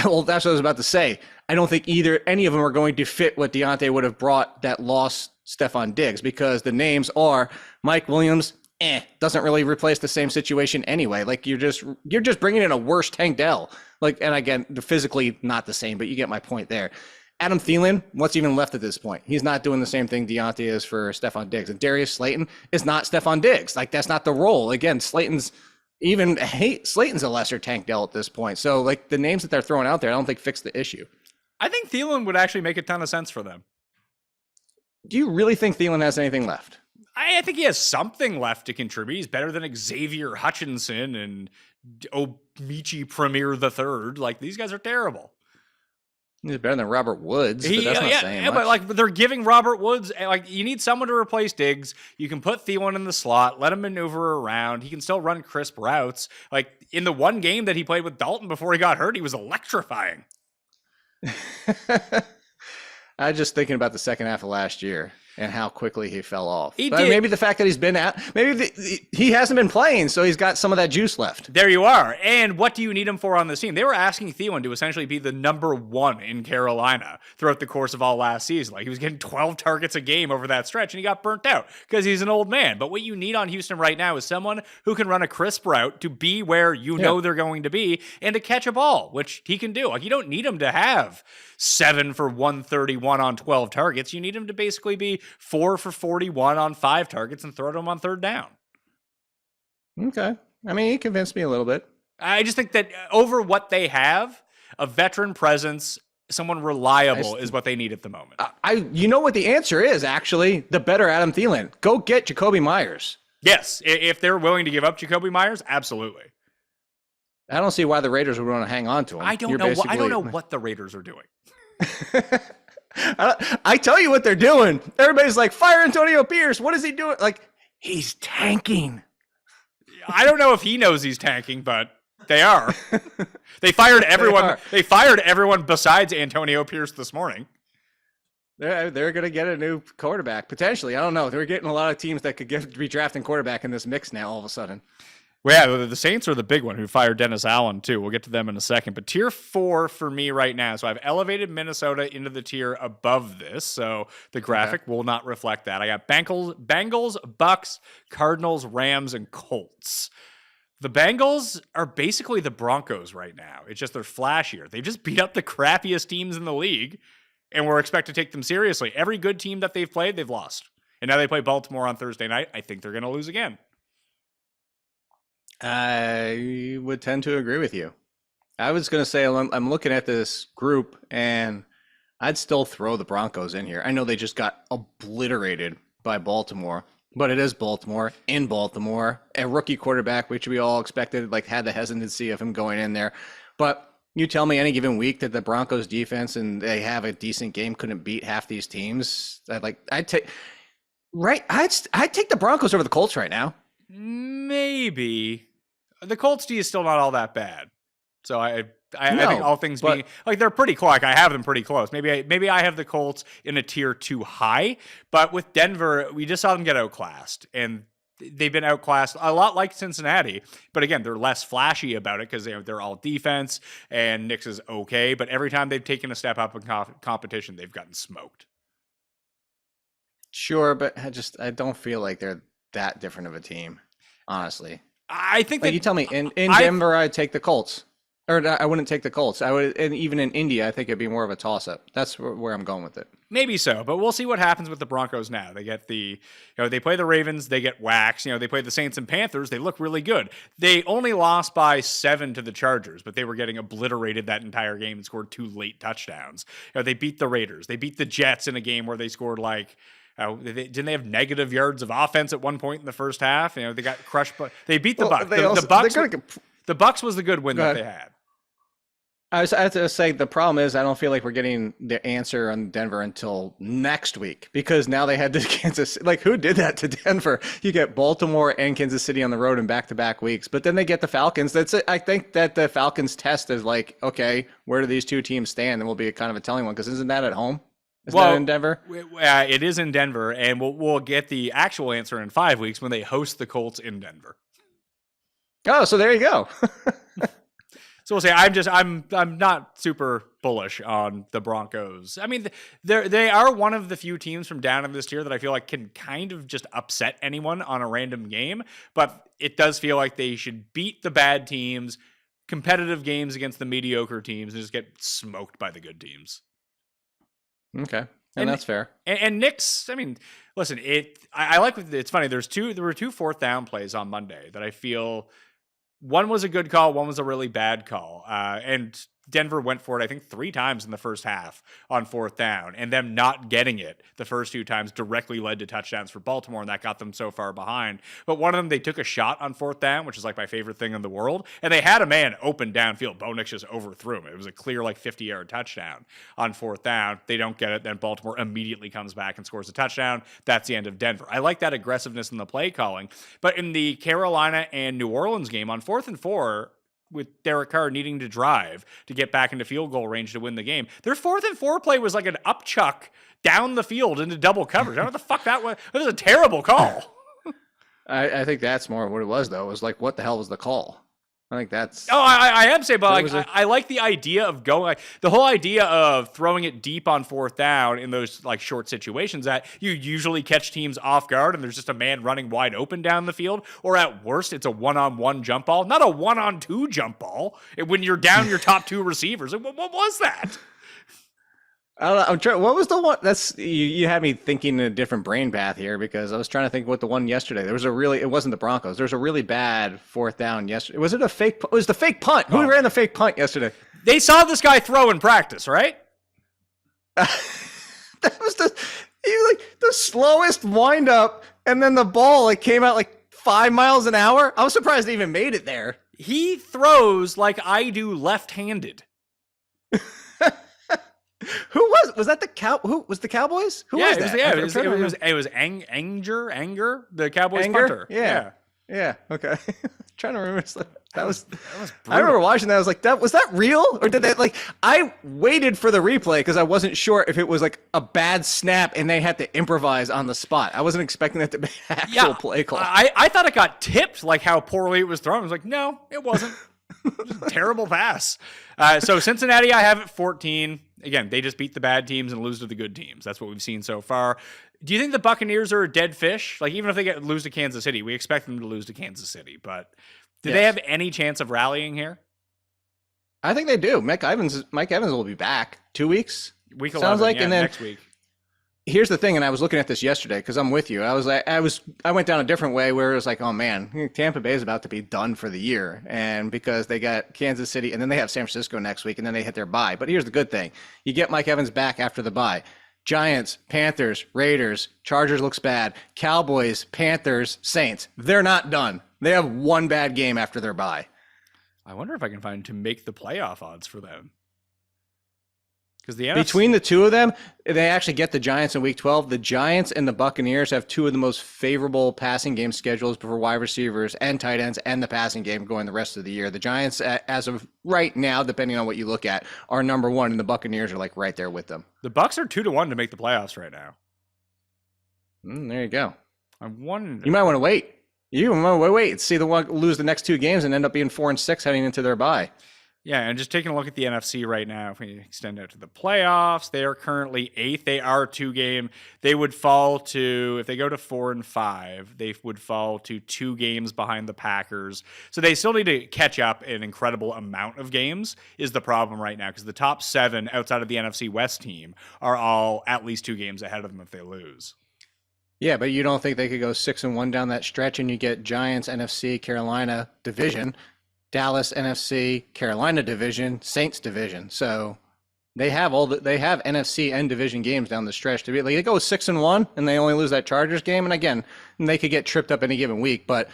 Well, that's what I was about to say. I don't think any of them are going to fit what Deontay would have brought that lost Stephon Diggs, because the names are Mike Williams. Doesn't really replace the same situation anyway. Like, you're just bringing in a worse Tank Dell. Like, and again, they're physically not the same, but you get my point there. Adam Thielen, what's even left at this point? He's not doing the same thing Deontay is for Stephon Diggs. And Darius Slayton is not Stephon Diggs. Like, that's not the role. Again, Slayton's a lesser Tank Dell at this point. So, like, the names that they're throwing out there, I don't think fix the issue. I think Thielen would actually make a ton of sense for them. Do you really think Thielen has anything left? I think he has something left to contribute. He's better than Xavier Hutchinson and Michi Premier III. Like, these guys are terrible. He's better than Robert Woods, but that's not saying much. But like they're giving Robert Woods, like, you need someone to replace Diggs. You can put Thielen in the slot, let him maneuver around. He can still run crisp routes. Like, in the one game that he played with Dalton before he got hurt, he was electrifying. I was just thinking about the second half of last year and how quickly he fell off. He But did. maybe the fact that he's been out, he hasn't been playing, so he's got some of that juice left. There you are. And what do you need him for on this team? They were asking Thielen to essentially be the number one in Carolina throughout the course of all last season. Like, he was getting 12 targets a game over that stretch, and he got burnt out because he's an old man. But what you need on Houston right now is someone who can run a crisp route to be where you know they're going to be and to catch a ball, which he can do. Like, you don't need him to have 7 for 131 on 12 targets. You need him to basically be 4 for 41 on 5 targets and throw them on third down. Okay. I mean, he convinced me a little bit. I just think that over what they have, a veteran presence, someone reliable is what they need at the moment. You know what the answer is, actually? The better Adam Thielen. Go get Jacoby Myers. Yes, if they're willing to give up Jacoby Myers, absolutely. I don't see why the Raiders would want to hang on to him. I don't know what the Raiders are doing. I tell you what they're doing. Everybody's like, fire Antonio Pierce. What is he doing? Like, he's tanking. I don't know if he knows he's tanking, but they are. They fired everyone. They fired everyone besides Antonio Pierce this morning. They're going to get a new quarterback, potentially. I don't know. They're getting a lot of teams that could be drafting quarterback in this mix now all of a sudden. Well, yeah, the Saints are the big one who fired Dennis Allen, too. We'll get to them in a second. But tier 4 for me right now. So I've elevated Minnesota into the tier above this. So the graphic will not reflect that. I got Bengals, Bucks, Cardinals, Rams, and Colts. The Bengals are basically the Broncos right now. It's just they're flashier. They just beat up the crappiest teams in the league, and we're expected to take them seriously. Every good team that they've played, they've lost. And now they play Baltimore on Thursday night. I think they're going to lose again. I would tend to agree with you. I was going to say, I'm looking at this group, and I'd still throw the Broncos in here. I know they just got obliterated by Baltimore, but it is Baltimore, in Baltimore. A rookie quarterback, which we all expected, like, had the hesitancy of him going in there. But you tell me any given week that the Broncos defense and they have a decent game couldn't beat half these teams. I'd take the Broncos over the Colts right now. Maybe. The Colts D is still not all that bad. So I think all things being like, they're pretty close. Like, I have them pretty close. Maybe I have the Colts in a tier too high. But with Denver, we just saw them get outclassed, and they've been outclassed a lot like Cincinnati. But again, they're less flashy about it because they're all defense, and Nix is okay. But every time they've taken a step up in competition, they've gotten smoked. Sure, but I don't feel like they're that different of a team, honestly. I think that you tell me in Denver, I'd take the Colts, or I wouldn't take the Colts. I would, and even in India, I think it'd be more of a toss-up. That's where I'm going with it. Maybe so, but we'll see what happens with the Broncos now. They get they play the Ravens, they get waxed. They play the Saints and Panthers, they look really good. They only lost by 7 to the Chargers, but they were getting obliterated that entire game and scored 2 late touchdowns. They beat the Raiders, they beat the Jets in a game where they scored didn't they have negative yards of offense at one point in the first half? They got crushed, but they beat the Bucs. The Bucs was the good win that they had. I have to say, the problem is I don't feel like we're getting the answer on Denver until next week, because now they had to Kansas. Like, who did that to Denver? You get Baltimore and Kansas City on the road in back-to-back weeks, but then they get the Falcons. That's it. I think that the Falcons test is like, okay, where do these two teams stand? And will be a kind of a telling one, because isn't that at home? That in Denver? It is in Denver, and we'll get the actual answer in 5 weeks when they host the Colts in Denver. Oh, so there you go. So we'll say I'm not super bullish on the Broncos. I mean, they are one of the few teams from down in this tier that I feel like can kind of just upset anyone on a random game, but it does feel like they should beat the bad teams, competitive games against the mediocre teams, and just get smoked by the good teams. Okay. And that's fair. And Nick's, I mean, listen, I like, it's funny. There were two fourth down plays on Monday that I feel one was a good call, one was a really bad call. And Denver went for it, I think, 3 times in the first half on fourth down, and them not getting it the first 2 times directly led to touchdowns for Baltimore, and that got them so far behind. But one of them, they took a shot on fourth down, which is like my favorite thing in the world, and they had a man open downfield. Bo Nix just overthrew him. It was a clear, like, 50-yard touchdown on fourth down. They don't get it, then Baltimore immediately comes back and scores a touchdown. That's the end of Denver. I like that aggressiveness in the play calling, but in the Carolina and New Orleans game, on 4th and 4, with Derek Carr needing to drive to get back into field goal range to win the game, their 4th and 4 play was like an up chuck down the field into double coverage. I don't know what the fuck that was. That was a terrible call. I think that's more what it was, though. It was like, what the hell was the call? I think that's... Oh, I am saying, but like, I like the idea of going, like, the whole idea of throwing it deep on fourth down in those like short situations that you usually catch teams off guard and there's just a man running wide open down the field, or at worst, it's a 1-on-1 jump ball, not a 1-on-2 jump ball. When you're down your top 2 receivers, like, what was that? I don't know. I'm trying. What was the one? That's you had me thinking in a different brain path here, because I was trying to think what the one yesterday. There was a really. It wasn't the Broncos. There was a really bad fourth down yesterday. Was it a fake? It was the fake punt. Who ran the fake punt yesterday? They saw this guy throw in practice, right? That was the slowest wind up, and then the ball like came out like 5 miles an hour. I was surprised they even made it there. He throws like I do left-handed. Who was that? Who was the Cowboys? Who was that? It was Anger, the Cowboys punter. Yeah. Okay. Trying to remember. That was brutal. I remember watching that. I was like, was that real, or did they like? I waited for the replay because I wasn't sure if it was like a bad snap and they had to improvise on the spot. I wasn't expecting that to be an actual play call. I thought it got tipped, like how poorly it was thrown. I was like, no, it wasn't. It was a terrible pass. So Cincinnati, I have at 14. Again, they just beat the bad teams and lose to the good teams. That's what we've seen so far. Do you think the Buccaneers are a dead fish? Like, even if they lose to Kansas City, we expect them to lose to Kansas City. But do they have any chance of rallying here? I think they do. Mike Evans will be back 2 weeks. Week 11, sounds like, yeah, and then next week. Here's the thing, and I was looking at this yesterday because I'm with you. I went down a different way where it was like, oh man, Tampa Bay is about to be done for the year, and because they got Kansas City, and then they have San Francisco next week, and then they hit their bye. But here's the good thing: you get Mike Evans back after the bye. Giants, Panthers, Raiders, Chargers looks bad. Cowboys, Panthers, Saints. They're not done. They have one bad game after their bye. I wonder if I can find to make the playoff odds for them. Between the two of them, they actually get the Giants in Week 12. The Giants and the Buccaneers have 2 of the most favorable passing game schedules for wide receivers and tight ends and the passing game going the rest of the year. The Giants, as of right now, depending on what you look at, are number 1, and the Buccaneers are like right there with them. The Bucs are 2-1 to make the playoffs right now. There you go. I'm wondering. You might want to wait. You might want to wait. See the one lose the next 2 games and end up being 4-6 heading into their bye. Yeah, and just taking a look at the NFC right now, if we extend out to the playoffs, they are currently 8th. They are 2 game. They would fall to, if they go to 4-5, they would fall to 2 games behind the Packers. So they still need to catch up an incredible amount of games is the problem right now, because the top 7 outside of the NFC West team are all at least 2 games ahead of them if they lose. Yeah, but you don't think they could go 6-1 down that stretch and you get Giants, NFC, Carolina division, Dallas NFC, Carolina division, Saints division. So they have NFC and division games down the stretch to be like they go 6-1 and they only lose that Chargers game. And again, they could get tripped up any given week, but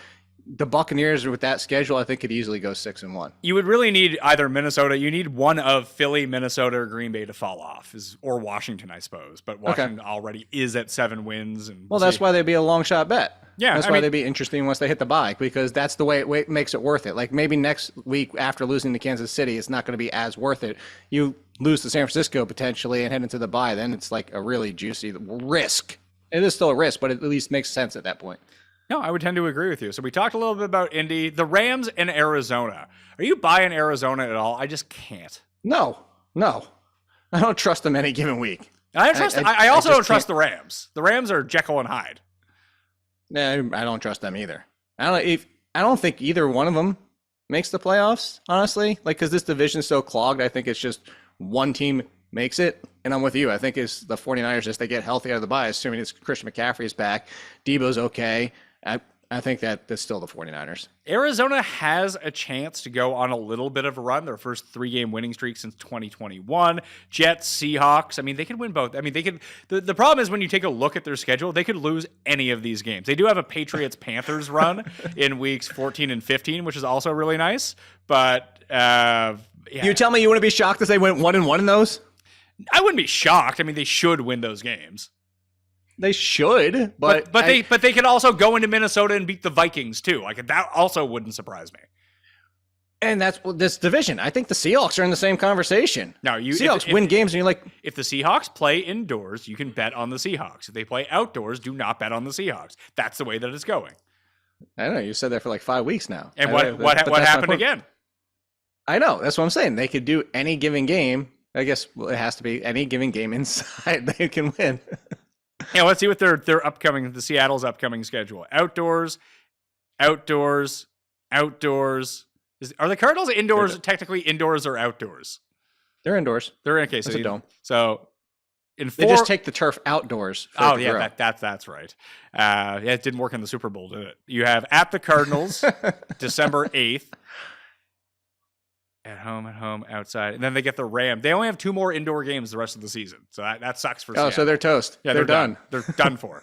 the Buccaneers with that schedule, I think could easily go 6-1. You would really need either Minnesota. You need one of Philly, Minnesota, or Green Bay to fall off, or Washington, I suppose. But Washington already is at 7 wins, and well, that's why they'd be a long shot bet. Yeah, that's why they'd be interesting once they hit the bye, because that's the way it makes it worth it. Like maybe next week after losing to Kansas City, it's not going to be as worth it. You lose to San Francisco potentially and head into the bye, then it's like a really juicy risk. It is still a risk, but it at least makes sense at that point. No, I would tend to agree with you. So we talked a little bit about Indy, the Rams, and Arizona. Are you buying Arizona at all? I just can't. No. I don't trust them any given week. I also don't trust the Rams. The Rams are Jekyll and Hyde. I don't trust them either. I don't think either one of them makes the playoffs, honestly. Like, because this division is so clogged, I think it's just one team makes it. and I'm with you. I think is the 49ers, as they get healthy out of the bye, assuming it's Christian McCaffrey is back, Debo's okay. I think that's still the 49ers. Arizona has a chance to go on a little bit of a run. Their first 3-game winning streak since 2021. Jets, Seahawks. I mean, they could win both. I mean, they could. The problem is when you take a look at their schedule, they could lose any of these games. They do have a Patriots-Panthers run in weeks 14 and 15, which is also really nice. But yeah. You tell me you wouldn't be shocked if they went 1-1 in those? I wouldn't be shocked. I mean, they should win those games. They should, but they could also go into Minnesota and beat the Vikings too. Like that also wouldn't surprise me. And that's this division. I think the Seahawks are in the same conversation. No, Seahawks win games, and you're like, if the Seahawks play indoors, you can bet on the Seahawks. If they play outdoors, do not bet on the Seahawks. That's the way that it's going. I don't know. You said that for like 5 weeks now. And what happened again? I know. That's what I'm saying. They could do any given game. I guess it has to be any given game inside they can win. Yeah, let's see what the Seattle's upcoming schedule. Outdoors. Are the Cardinals indoors, technically indoors or outdoors? They're indoors. They're in a case. It's a dome. So they just take the turf outdoors. Oh, yeah, that's right. Yeah, it didn't work in the Super Bowl, did it? You have at the Cardinals, December 8th. At home, outside. And then they get the Rams. They only have 2 more indoor games the rest of the season. So that sucks for Seattle. Oh, so they're toast. Yeah, they're done. They're done for.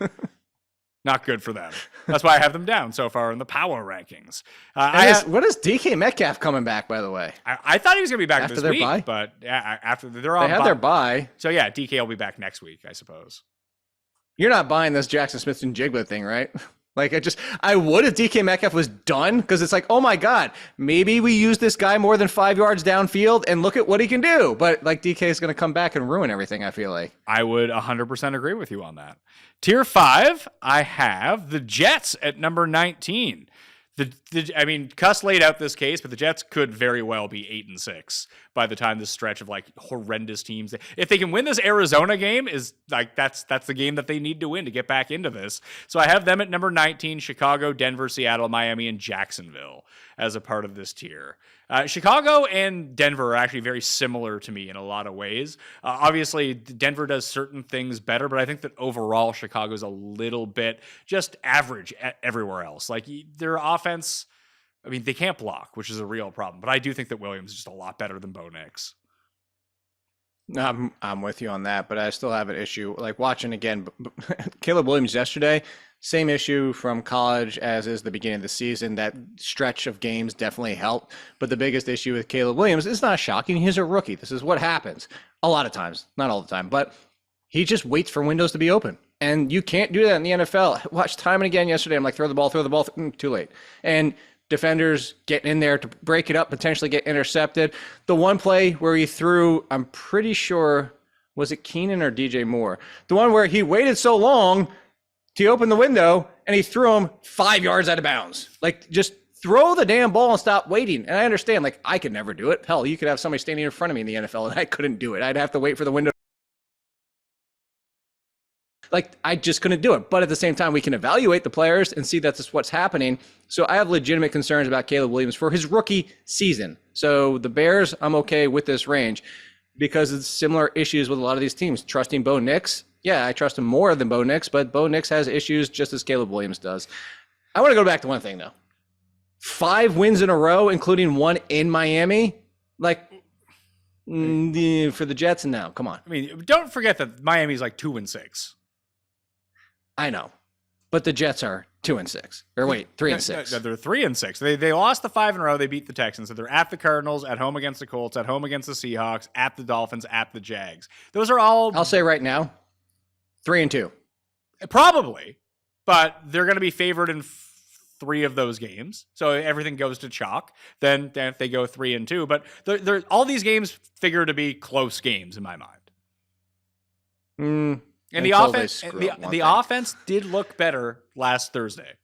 Not good for them. That's why I have them down so far in the power rankings. What is DK Metcalf coming back, by the way? I thought he was going to be back after this their week. Bye? But yeah, after they're on They had their bye. So yeah, DK will be back next week, I suppose. You're not buying this Jackson Smith and Jigba thing, right? Like I would if DK Metcalf was done, because it's like, oh my God, maybe we use this guy more than 5 yards downfield and look at what he can do. But like DK is going to come back and ruin everything, I feel like. I would 100% agree with you on that. Tier 5, I have the Jets at number 19. I mean, Cuss laid out this case, but the Jets could very well be 8-6 by the time this stretch of like horrendous teams. If they can win this Arizona game, is like that's the game that they need to win to get back into this. So I have them at number 19: Chicago, Denver, Seattle, Miami, and Jacksonville as a part of this tier. Chicago and Denver are actually very similar to me in a lot of ways. Obviously, Denver does certain things better, but I think that overall Chicago's a little bit just average everywhere else. Like their offense, I mean, they can't block, which is a real problem. But I do think that Williams is just a lot better than Bo Nix. I'm with you on that, but I still have an issue. Like watching again, Caleb Williams yesterday, same issue from college as is the beginning of the season. That stretch of games definitely helped. But the biggest issue with Caleb Williams, it's not shocking. He's a rookie. This is what happens a lot of times, not all the time, but he just waits for windows to be open. And you can't do that in the NFL. Watch time and again yesterday. I'm like, throw the ball, too late. And defenders getting in there to break it up, potentially get intercepted. The one play where he threw, I'm pretty sure, was it Keenan or DJ Moore? The one where he waited so long to open the window and he threw him 5 yards out of bounds. Like, just throw the damn ball and stop waiting. And I understand, like, I could never do it. Hell, you could have somebody standing in front of me in the NFL and I couldn't do it. I'd have to wait for the window. Like, I just couldn't do it. But at the same time, we can evaluate the players and see that's what's happening. So I have legitimate concerns about Caleb Williams for his rookie season. So the Bears, I'm okay with this range because it's similar issues with a lot of these teams. Trusting Bo Nix, yeah, I trust him more than Bo Nix, but Bo Nix has issues just as Caleb Williams does. I want to go back to one thing, though. 5 wins in a row, including one in Miami. Like, for the Jets now, come on. I mean, don't forget that Miami's like 2-6. I know, but the Jets are 2-6. Or wait, 3-6. No, they're 3-6. They lost the 5 in a row. They beat the Texans. So they're at the Cardinals, at home against the Colts, at home against the Seahawks, at the Dolphins, at the Jags. Those are all. I'll say right now, 3-2. Probably, but they're going to be favored in 3 of those games. So everything goes to chalk. Then if they go 3-2, but they're all these games figure to be close games in my mind. And the offense did look better last Thursday.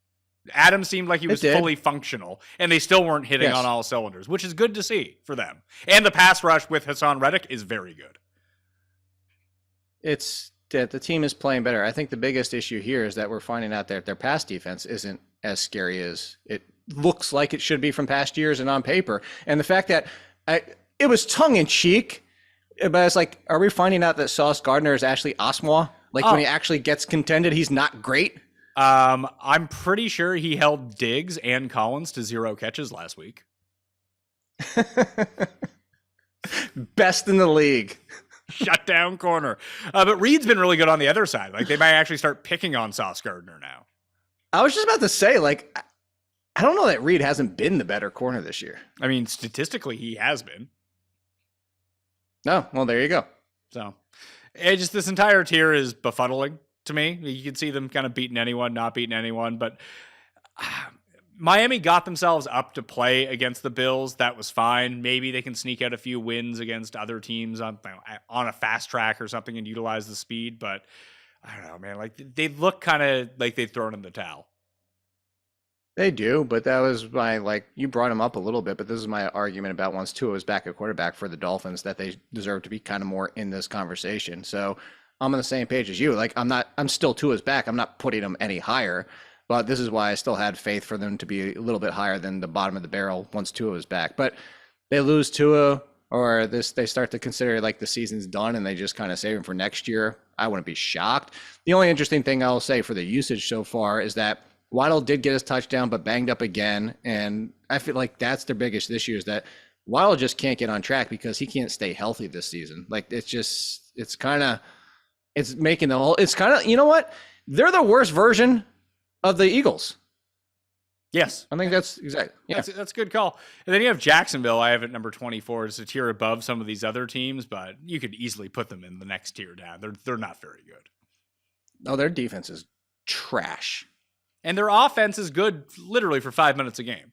Adams seemed like he was fully functional, and they still weren't hitting on all cylinders, which is good to see for them. And the pass rush with Hassan Reddick is very good. It's that the team is playing better. I think the biggest issue here is that we're finding out that their pass defense isn't as scary as it looks like it should be from past years and on paper. And the fact that it was tongue-in-cheek But it's like, are we finding out that Sauce Gardner is actually Osmwa? Like when he actually gets contended, he's not great. I'm pretty sure he held Diggs and Collins to 0 catches last week. Best in the league. Shut down corner. But Reed's been really good on the other side. Like they might actually start picking on Sauce Gardner now. I was just about to say, like, I don't know that Reed hasn't been the better corner this year. I mean, statistically, he has been. No, well, there you go. So, this entire tier is befuddling to me. You can see them kind of beating anyone, not beating anyone, but Miami got themselves up to play against the Bills. That was fine. Maybe they can sneak out a few wins against other teams on a fast track or something and utilize the speed, but I don't know, man. Like they look kind of like they've thrown in the towel. They do, but that was my, like, you brought him up a little bit, but this is my argument about once Tua was back at quarterback for the Dolphins, that they deserve to be kind of more in this conversation. So I'm on the same page as you. Like, I'm still Tua's back. I'm not putting him any higher, but this is why I still had faith for them to be a little bit higher than the bottom of the barrel once Tua was back. But they lose Tua, or they start to consider like the season's done and they just kind of save him for next year. I wouldn't be shocked. The only interesting thing I'll say for the usage so far is that Waddle did get his touchdown, but banged up again. And I feel like that's their biggest issue, is that Waddle just can't get on track because he can't stay healthy this season. Like, it's making the whole, it's kind of, you know what? They're the worst version of the Eagles. Yes. I think that's exactly. Yeah. That's a good call. And then you have Jacksonville. I have at number 24. It's a tier above some of these other teams, but you could easily put them in the next tier down. They're not very good. Oh, their defense is trash. And their offense is good literally for 5 minutes a game.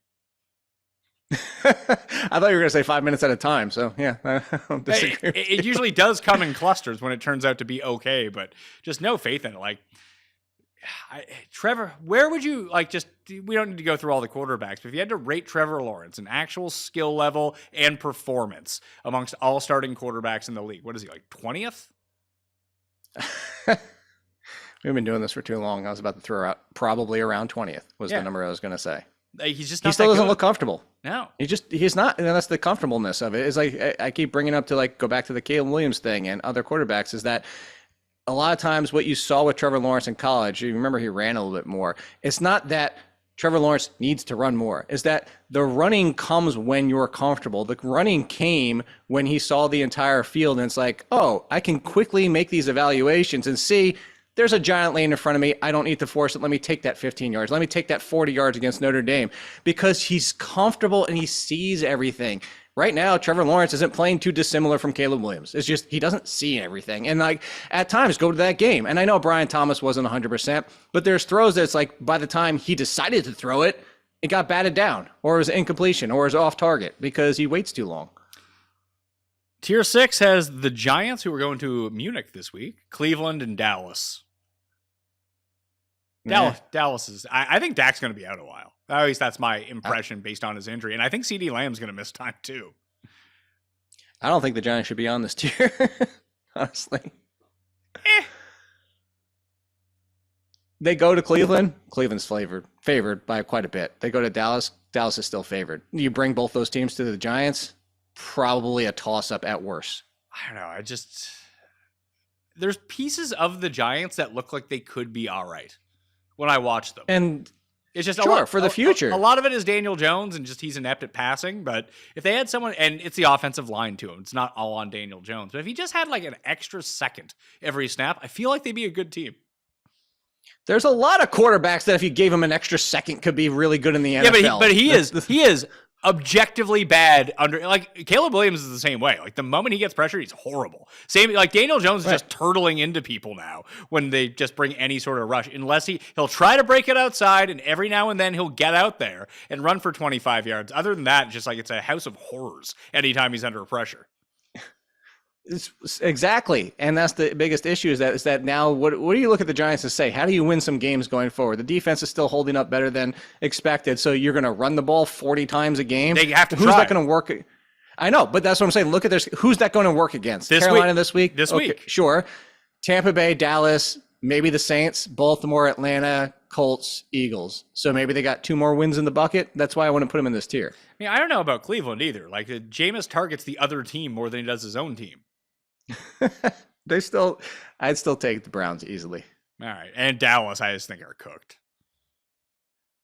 I thought you were going to say 5 minutes at a time. So, yeah, I don't disagree. It usually does come in clusters when it turns out to be okay, but just no faith in it. Like, Trevor, where would you, like, just, we don't need to go through all the quarterbacks, but if you had to rate Trevor Lawrence in actual skill level and performance amongst all starting quarterbacks in the league, what is he, like 20th? We've been doing this for too long. I was about to throw out probably around 20th was the number I was going to say. He's just not. He still that doesn't good. look comfortable. No, he's not. And that's the comfortableness of it. Is like I keep bringing up to, like, go back to the Caleb Williams thing and other quarterbacks, is that a lot of times what you saw with Trevor Lawrence in college, you remember he ran a little bit more. It's not that Trevor Lawrence needs to run more. Is that the running comes when you're comfortable. The running came when he saw the entire field, and it's like, oh, I can quickly make these evaluations and see there's a giant lane in front of me. I don't need to force it. Let me take that 15 yards. Let me take that 40 yards against Notre Dame, because he's comfortable and he sees everything. Right now, Trevor Lawrence isn't playing too dissimilar from Caleb Williams. It's just he doesn't see everything. And, like, at times, go to that game. And I know Brian Thomas wasn't 100%, but there's throws that's like by the time he decided to throw it, it got batted down, or it was incompletion, or it was off target because he waits too long. Tier 6 has the Giants, who are going to Munich this week, Cleveland, and Dallas. Dallas is. I think Dak's going to be out a while. At least that's my impression based on his injury, and I think CD Lamb's going to miss time too. I don't think the Giants should be on this tier, honestly. They go to Cleveland. Cleveland's favored by quite a bit. They go to Dallas. Dallas is still favored. You bring both those teams to the Giants, probably a toss-up at worst. I don't know. There's pieces of the Giants that look like they could be all right when I watch them. And it's just sure, for the future. A lot of it is Daniel Jones, and just he's inept at passing. But if they had someone, and it's the offensive line to him, it's not all on Daniel Jones. But if he just had like an extra second every snap, I feel like they'd be a good team. There's a lot of quarterbacks that if you gave him an extra second could be really good in the NFL. Yeah, but he is objectively bad under, like, Caleb Williams is the same way. Like, the moment he gets pressure, he's horrible. Same, like, Daniel Jones is just turtling into people now when they just bring any sort of rush, unless he'll try to break it outside, and every now and then he'll get out there and run for 25 yards. Other than that, just like, it's a house of horrors anytime he's under pressure. Exactly, and that's the biggest issue. Is that now? What do you look at the Giants and say? How do you win some games going forward? The defense is still holding up better than expected, so you're going to run the ball 40 times a game. They have to. Who's that going to work? I know, but that's what I'm saying. Look at this. Who's that going to work against? Carolina this week. This week, sure. Tampa Bay, Dallas, maybe the Saints, Baltimore, Atlanta, Colts, Eagles. So maybe they got 2 more wins in the bucket. That's why I want to put them in this tier. I mean, I don't know about Cleveland either. Like, Jameis targets the other team more than he does his own team. I'd still take the Browns easily. All right. And Dallas, I just think are cooked.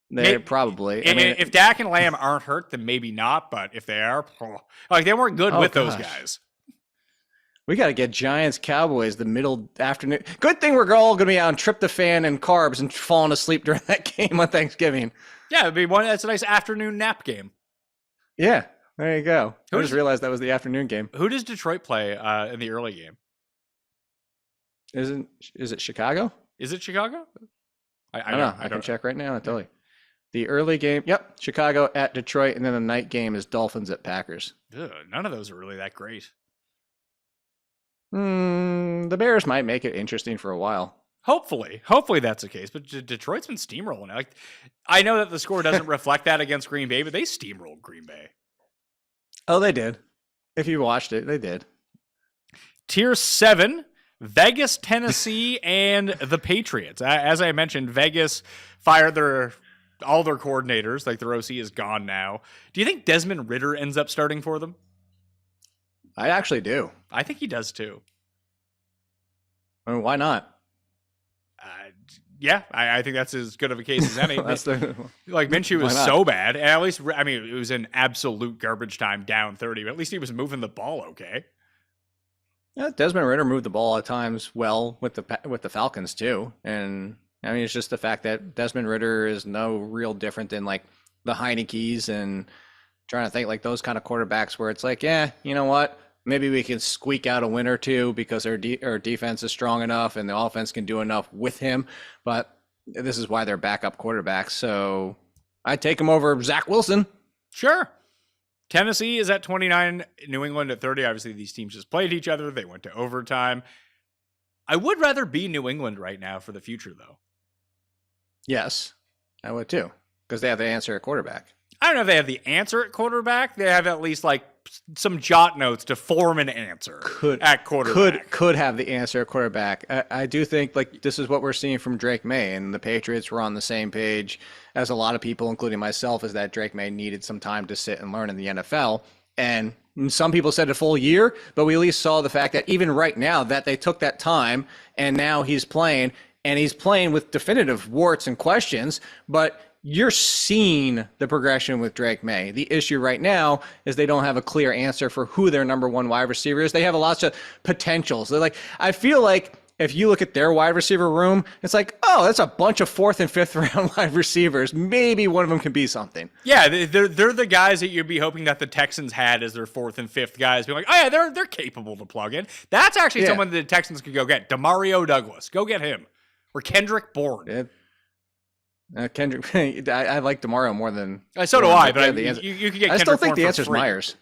They're probably. I mean, if Dak and Lamb aren't hurt, then maybe not. But if they are, like they weren't good with those guys. We got to get Giants Cowboys the middle afternoon. Good thing we're all going to be on tryptophan and carbs and falling asleep during that game on Thanksgiving. Yeah, it'd be one. That's a nice afternoon nap game. Yeah, there you go. I just realized that was the afternoon game. Who does Detroit play in the early game? Is it Chicago? Is it Chicago? I don't know. I can check right now. I'll tell you. The early game, yep, Chicago at Detroit, and then the night game is Dolphins at Packers. Ugh, none of those are really that great. The Bears might make it interesting for a while. Hopefully that's the case. But Detroit's been steamrolling. Like, I know that the score doesn't reflect that against Green Bay, but they steamrolled Green Bay. Oh, they did. If you watched it, they did. Tier 7, Vegas, Tennessee, and the Patriots. As I mentioned, Vegas fired all their coordinators. Like, their OC is gone now. Do you think Desmond Ridder ends up starting for them? I actually do. I think he does too. I mean, why not? Yeah, I think that's as good of a case as any. Like, Minshew was so bad. And at least, I mean, it was an absolute garbage time down 30, but at least he was moving the ball okay. Yeah, Desmond Ridder moved the ball at times well with the Falcons too. And I mean, it's just the fact that Desmond Ridder is no real different than like the Heineke's and trying to think like those kind of quarterbacks where it's like, yeah, you know what? Maybe we can squeak out a win or two because our defense is strong enough and the offense can do enough with him. But this is why they're backup quarterbacks. So I'd take him over Zach Wilson. Sure. Tennessee is at 29, New England at 30. Obviously, these teams just played each other. They went to overtime. I would rather be New England right now for the future, though. Yes, I would too, because they have the answer at quarterback. I don't know if they have the answer at quarterback. They have at least like some jot notes to form an answer at quarterback. Could have the answer at quarterback. I do think like this is what we're seeing from Drake May, and the Patriots were on the same page as a lot of people, including myself, is that Drake May needed some time to sit and learn in the NFL. And some people said a full year, but we at least saw the fact that even right now that they took that time and now he's playing, and he's playing with definitive warts and questions, but you're seeing the progression with Drake May. The issue right now is they don't have a clear answer for who their number one wide receiver is. They have lots of potentials. They're like, I feel like if you look at their wide receiver room, it's like, oh, that's a bunch of 4th and 5th round wide receivers. Maybe one of them can be something. Yeah, they're the guys that you'd be hoping that the Texans had as their 4th and 5th guys. Be like, oh yeah, they're capable to plug in. That's actually someone the Texans could go get. Demario Douglas, go get him, or Kendrick Bourne. Kendrick, I like Demario more than. So do I, but you could get. I Kendrick still think Bourne the answer is free. Myers.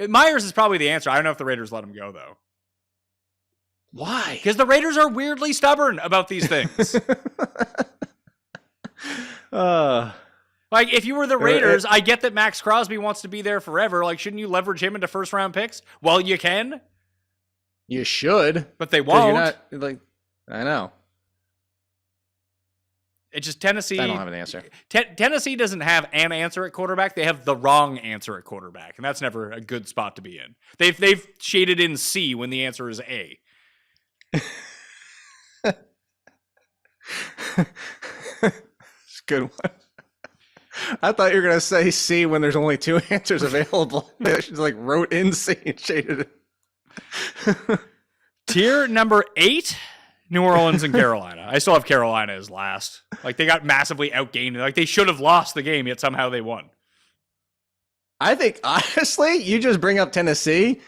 Myers is probably the answer. I don't know if the Raiders let him go though. Why? Because the Raiders are weirdly stubborn about these things. Like, if you were the Raiders, I get that Max Crosby wants to be there forever. Like, shouldn't you leverage him into 1st round picks? Well, you can. You should, but they won't. You're not, like, I know. It's just Tennessee. I don't have an answer. Tennessee doesn't have an answer at quarterback. They have the wrong answer at quarterback, and that's never a good spot to be in. They've shaded in C when the answer is A. It's a good one. I thought you were gonna say C when there's only 2 answers available. She's like wrote in C and shaded it. Tier number 8. New Orleans and Carolina. I still have Carolina as last. Like, they got massively outgained. Like, they should have lost the game, yet somehow they won. I think, honestly, you just bring up Tennessee,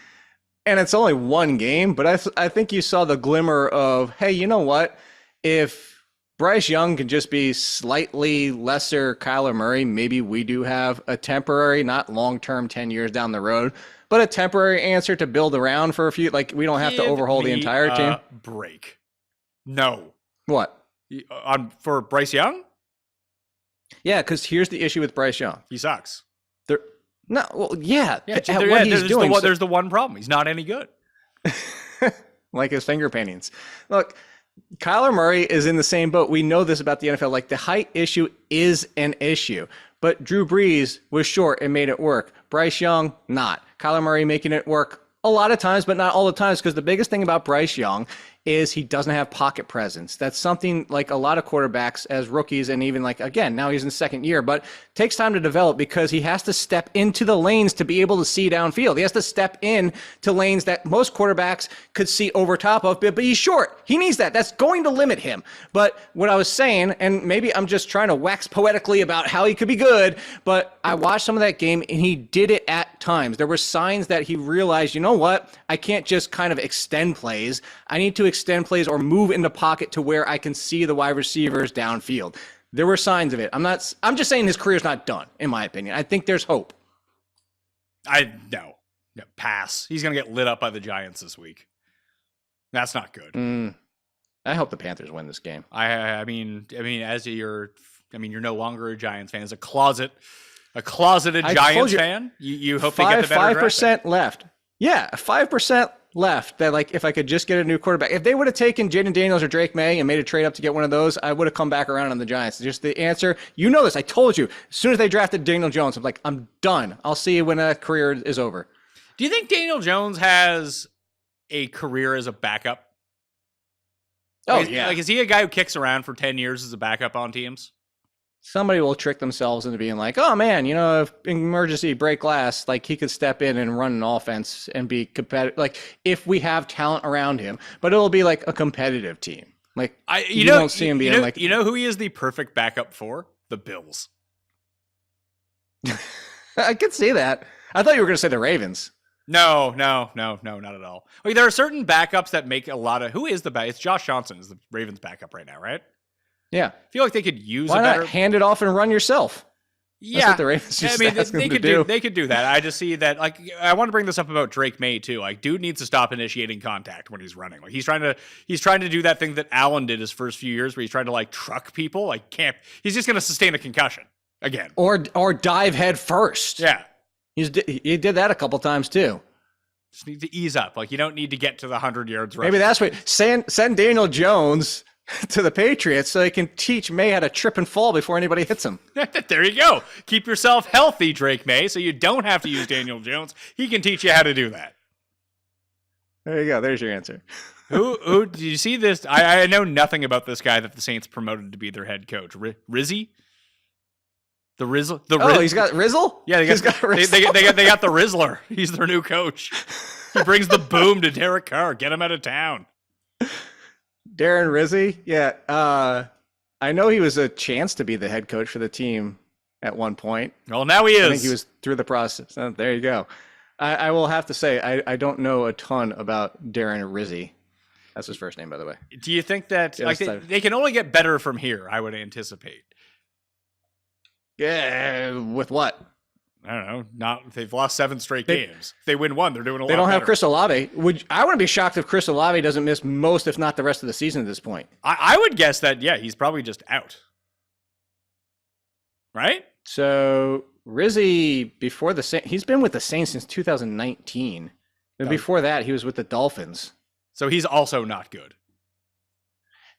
and it's only one game, but I think you saw the glimmer of, hey, you know what? If Bryce Young can just be slightly lesser Kyler Murray, maybe we do have a temporary, not long-term 10 years down the road, but a temporary answer to build around for a few. Like, we don't have to overhaul the entire team. Break. No. What? For Bryce Young? Yeah, because here's the issue with Bryce Young. He sucks. Yeah. There's the one problem. He's not any good. Like his finger paintings. Look, Kyler Murray is in the same boat. We know this about the NFL. Like, the height issue is an issue. But Drew Brees was short and made it work. Bryce Young, not. Kyler Murray making it work a lot of times, but not all the times, because the biggest thing about Bryce Young is he doesn't have pocket presence. That's something like a lot of quarterbacks as rookies, and even like, again, now he's in second year, but takes time to develop because he has to step into the lanes to be able to see downfield. He has to step in to lanes that most quarterbacks could see over top of, but he's short. He needs that. That's going to limit him. But what I was saying, and maybe I'm just trying to wax poetically about how he could be good, but I watched some of that game and he did it at times. There were signs that he realized, you know what? I can't just kind of extend plays. I need to extend plays or move into pocket to where I can see the wide receivers downfield. There were signs of it. I'm just saying his career's not done, in my opinion. I think there's hope. No, pass. He's going to get lit up by the Giants this week. That's not good. I hope the Panthers win this game. I mean, you're no longer a Giants fan. As a closeted Giants fan, you hope they get the better 5% left. Yeah, 5% left. That, like, if I could just get a new quarterback. If they would have taken Jaden Daniels or Drake May and made a trade up to get one of those, I would have come back around on the Giants. Just the answer. You know this. I told you. As soon as they drafted Daniel Jones, I'm like, I'm done. I'll see you when a career is over. Do you think Daniel Jones has a career as a backup? Oh, yeah. Like, is he a guy who kicks around for 10 years as a backup on teams? Somebody will trick themselves into being like, oh, man, if emergency break glass, like he could step in and run an offense and be competitive. Like, if we have talent around him, but it'll be like a competitive team. Like, you don't see him being like, you know who he is the perfect backup for? The Bills. I could see that. I thought you were going to say the Ravens. No, not at all. Like, there are certain backups that make a lot of. Who is the back? It's Josh Johnson is the Ravens backup right now, right? Yeah. I feel like they could use Why a better. Not hand it off and run yourself? Yeah, that's what the Ravens just they could do that. I just see that. Like, I want to bring this up about Drake May too. Like, dude needs to stop initiating contact when he's running. Like, he's trying to do that thing that Allen did his first few years, where he's trying to like truck people. Like, he's just going to sustain a concussion again, or dive head first. Yeah, he did that a couple times too. Just need to ease up. Like, you don't need to get to the 100 yards. Rushing. Maybe that's what send Daniel Jones to the Patriots so he can teach May how to trip and fall before anybody hits him. There you go. Keep yourself healthy, Drake May, so you don't have to use Daniel Jones. He can teach you how to do that. There you go. There's your answer. Who did you see this? I know nothing about this guy that the Saints promoted to be their head coach. Rizzy? The Rizzle? He's got Rizzle? Yeah, they got the Rizzler. He's their new coach. He brings the boom to Derek Carr. Get him out of town. Darren Rizzi? Yeah. I know he was a chance to be the head coach for the team at one point. Well, now he is. I think he was through the process. Oh, there you go. I will have to say, I don't know a ton about Darren Rizzi. That's his first name, by the way. Do you think that they can only get better from here, I would anticipate? Yeah, with what? I don't know. They've lost 7 straight games. If they win 1, they're doing a lot better. They don't have Chris Olave. I wouldn't be shocked if Chris Olave doesn't miss most, if not the rest of the season at this point. I would guess that, yeah, he's probably just out. Right? So Rizzi, before the Saints, he's been with the Saints since 2019. And before that, he was with the Dolphins. So he's also not good.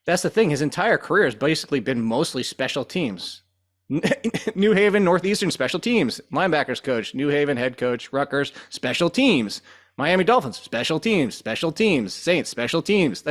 That's the thing. His entire career has basically been mostly special teams. New Haven, Northeastern, special teams. Linebackers coach, New Haven head coach, Rutgers, special teams. Miami Dolphins, special teams. Saints, special teams.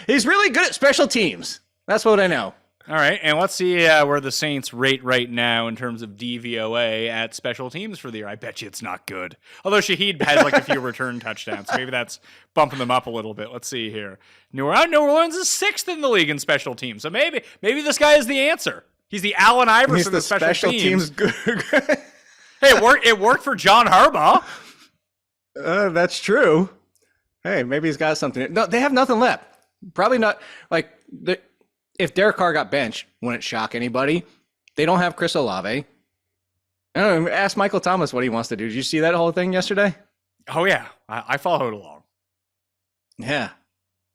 He's really good at special teams. That's what I know. All right, and let's see where the Saints rate right now in terms of DVOA at special teams for the year. I bet you it's not good. Although Shaheed has like a few return touchdowns, so maybe that's bumping them up a little bit. Let's see here. New Orleans is 6th in the league in special teams, so maybe this guy is the answer. He's the Allen Iverson of special teams. Hey, it worked for John Harbaugh. That's true. Hey, maybe he's got something. No, they have nothing left. Probably not. Like, if Derek Carr got benched, wouldn't shock anybody. They don't have Chris Olave. I don't know, ask Michael Thomas what he wants to do. Did you see that whole thing yesterday? Oh, yeah. I followed along. Yeah.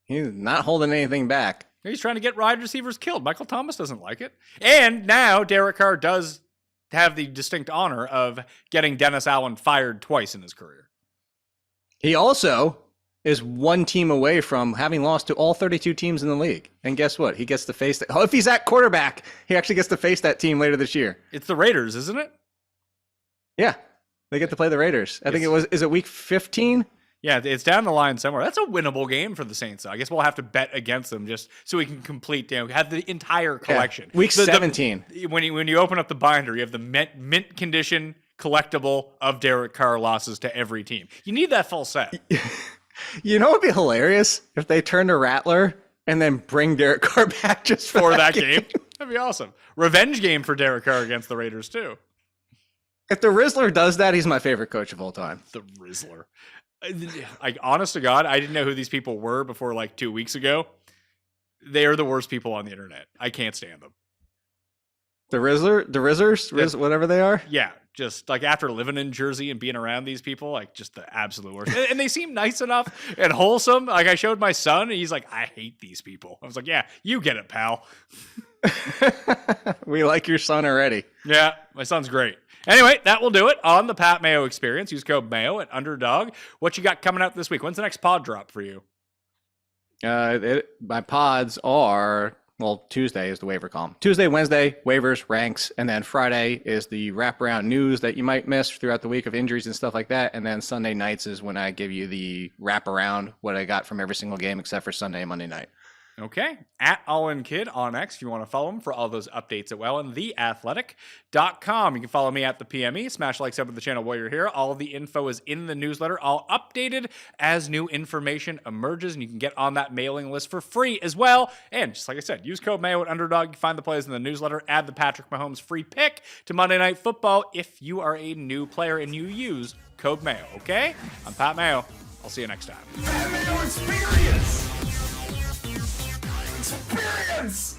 He's not holding anything back. He's trying to get wide receivers killed. Michael Thomas doesn't like it. And now Derek Carr does have the distinct honor of getting Dennis Allen fired twice in his career. He also is one team away from having lost to all 32 teams in the league. And guess what? He gets to face that. If he's at quarterback, he actually gets to face that team later this year. It's the Raiders, isn't it? Yeah. They get to play the Raiders. I think it was, is it week 15? Yeah, it's down the line somewhere. That's a winnable game for the Saints, though. I guess we'll have to bet against them just so we can complete, have the entire collection. Week 17. When you open up the binder, you have the mint condition collectible of Derek Carr losses to every team. You need that full set. You know what would be hilarious? If they turn to Rattler and then bring Derek Carr back just For that game. That'd be awesome. Revenge game for Derek Carr against the Raiders, too. If the Rizzler does that, he's my favorite coach of all time. The Rizzler. Like, honest to God, I didn't know who these people were before like 2 weeks ago. They are the worst people on the internet. I can't stand them. The Rizzers, whatever they are. Yeah, just like after living in Jersey and being around these people, like just the absolute worst. And they seem nice enough and wholesome. Like I showed my son, and he's like, "I hate these people." I was like, "Yeah, you get it, pal." We like your son already. Yeah, my son's great. Anyway, that will do it on the Pat Mayo Experience. Use code Mayo at Underdog. What you got coming out this week? When's the next pod drop for you? My pods are, well, Tuesday is the waiver column. Tuesday, Wednesday, waivers, ranks, and then Friday is the wraparound news that you might miss throughout the week of injuries and stuff like that. And then Sunday nights is when I give you the wraparound, what I got from every single game except for Sunday and Monday night. Okay. At AllInKid on X if you want to follow him for all those updates at well and theathletic.com. You can follow me at the PME. Smash like sub to the channel while you're here. All of the info is in the newsletter, all updated as new information emerges, and you can get on that mailing list for free as well. And just like I said, use code Mayo at Underdog. You can find the plays in the newsletter. Add the Patrick Mahomes free pick to Monday Night Football if you are a new player and you use code Mayo. Okay? I'm Pat Mayo. I'll see you next time. Pat Mayo Experience! Experience!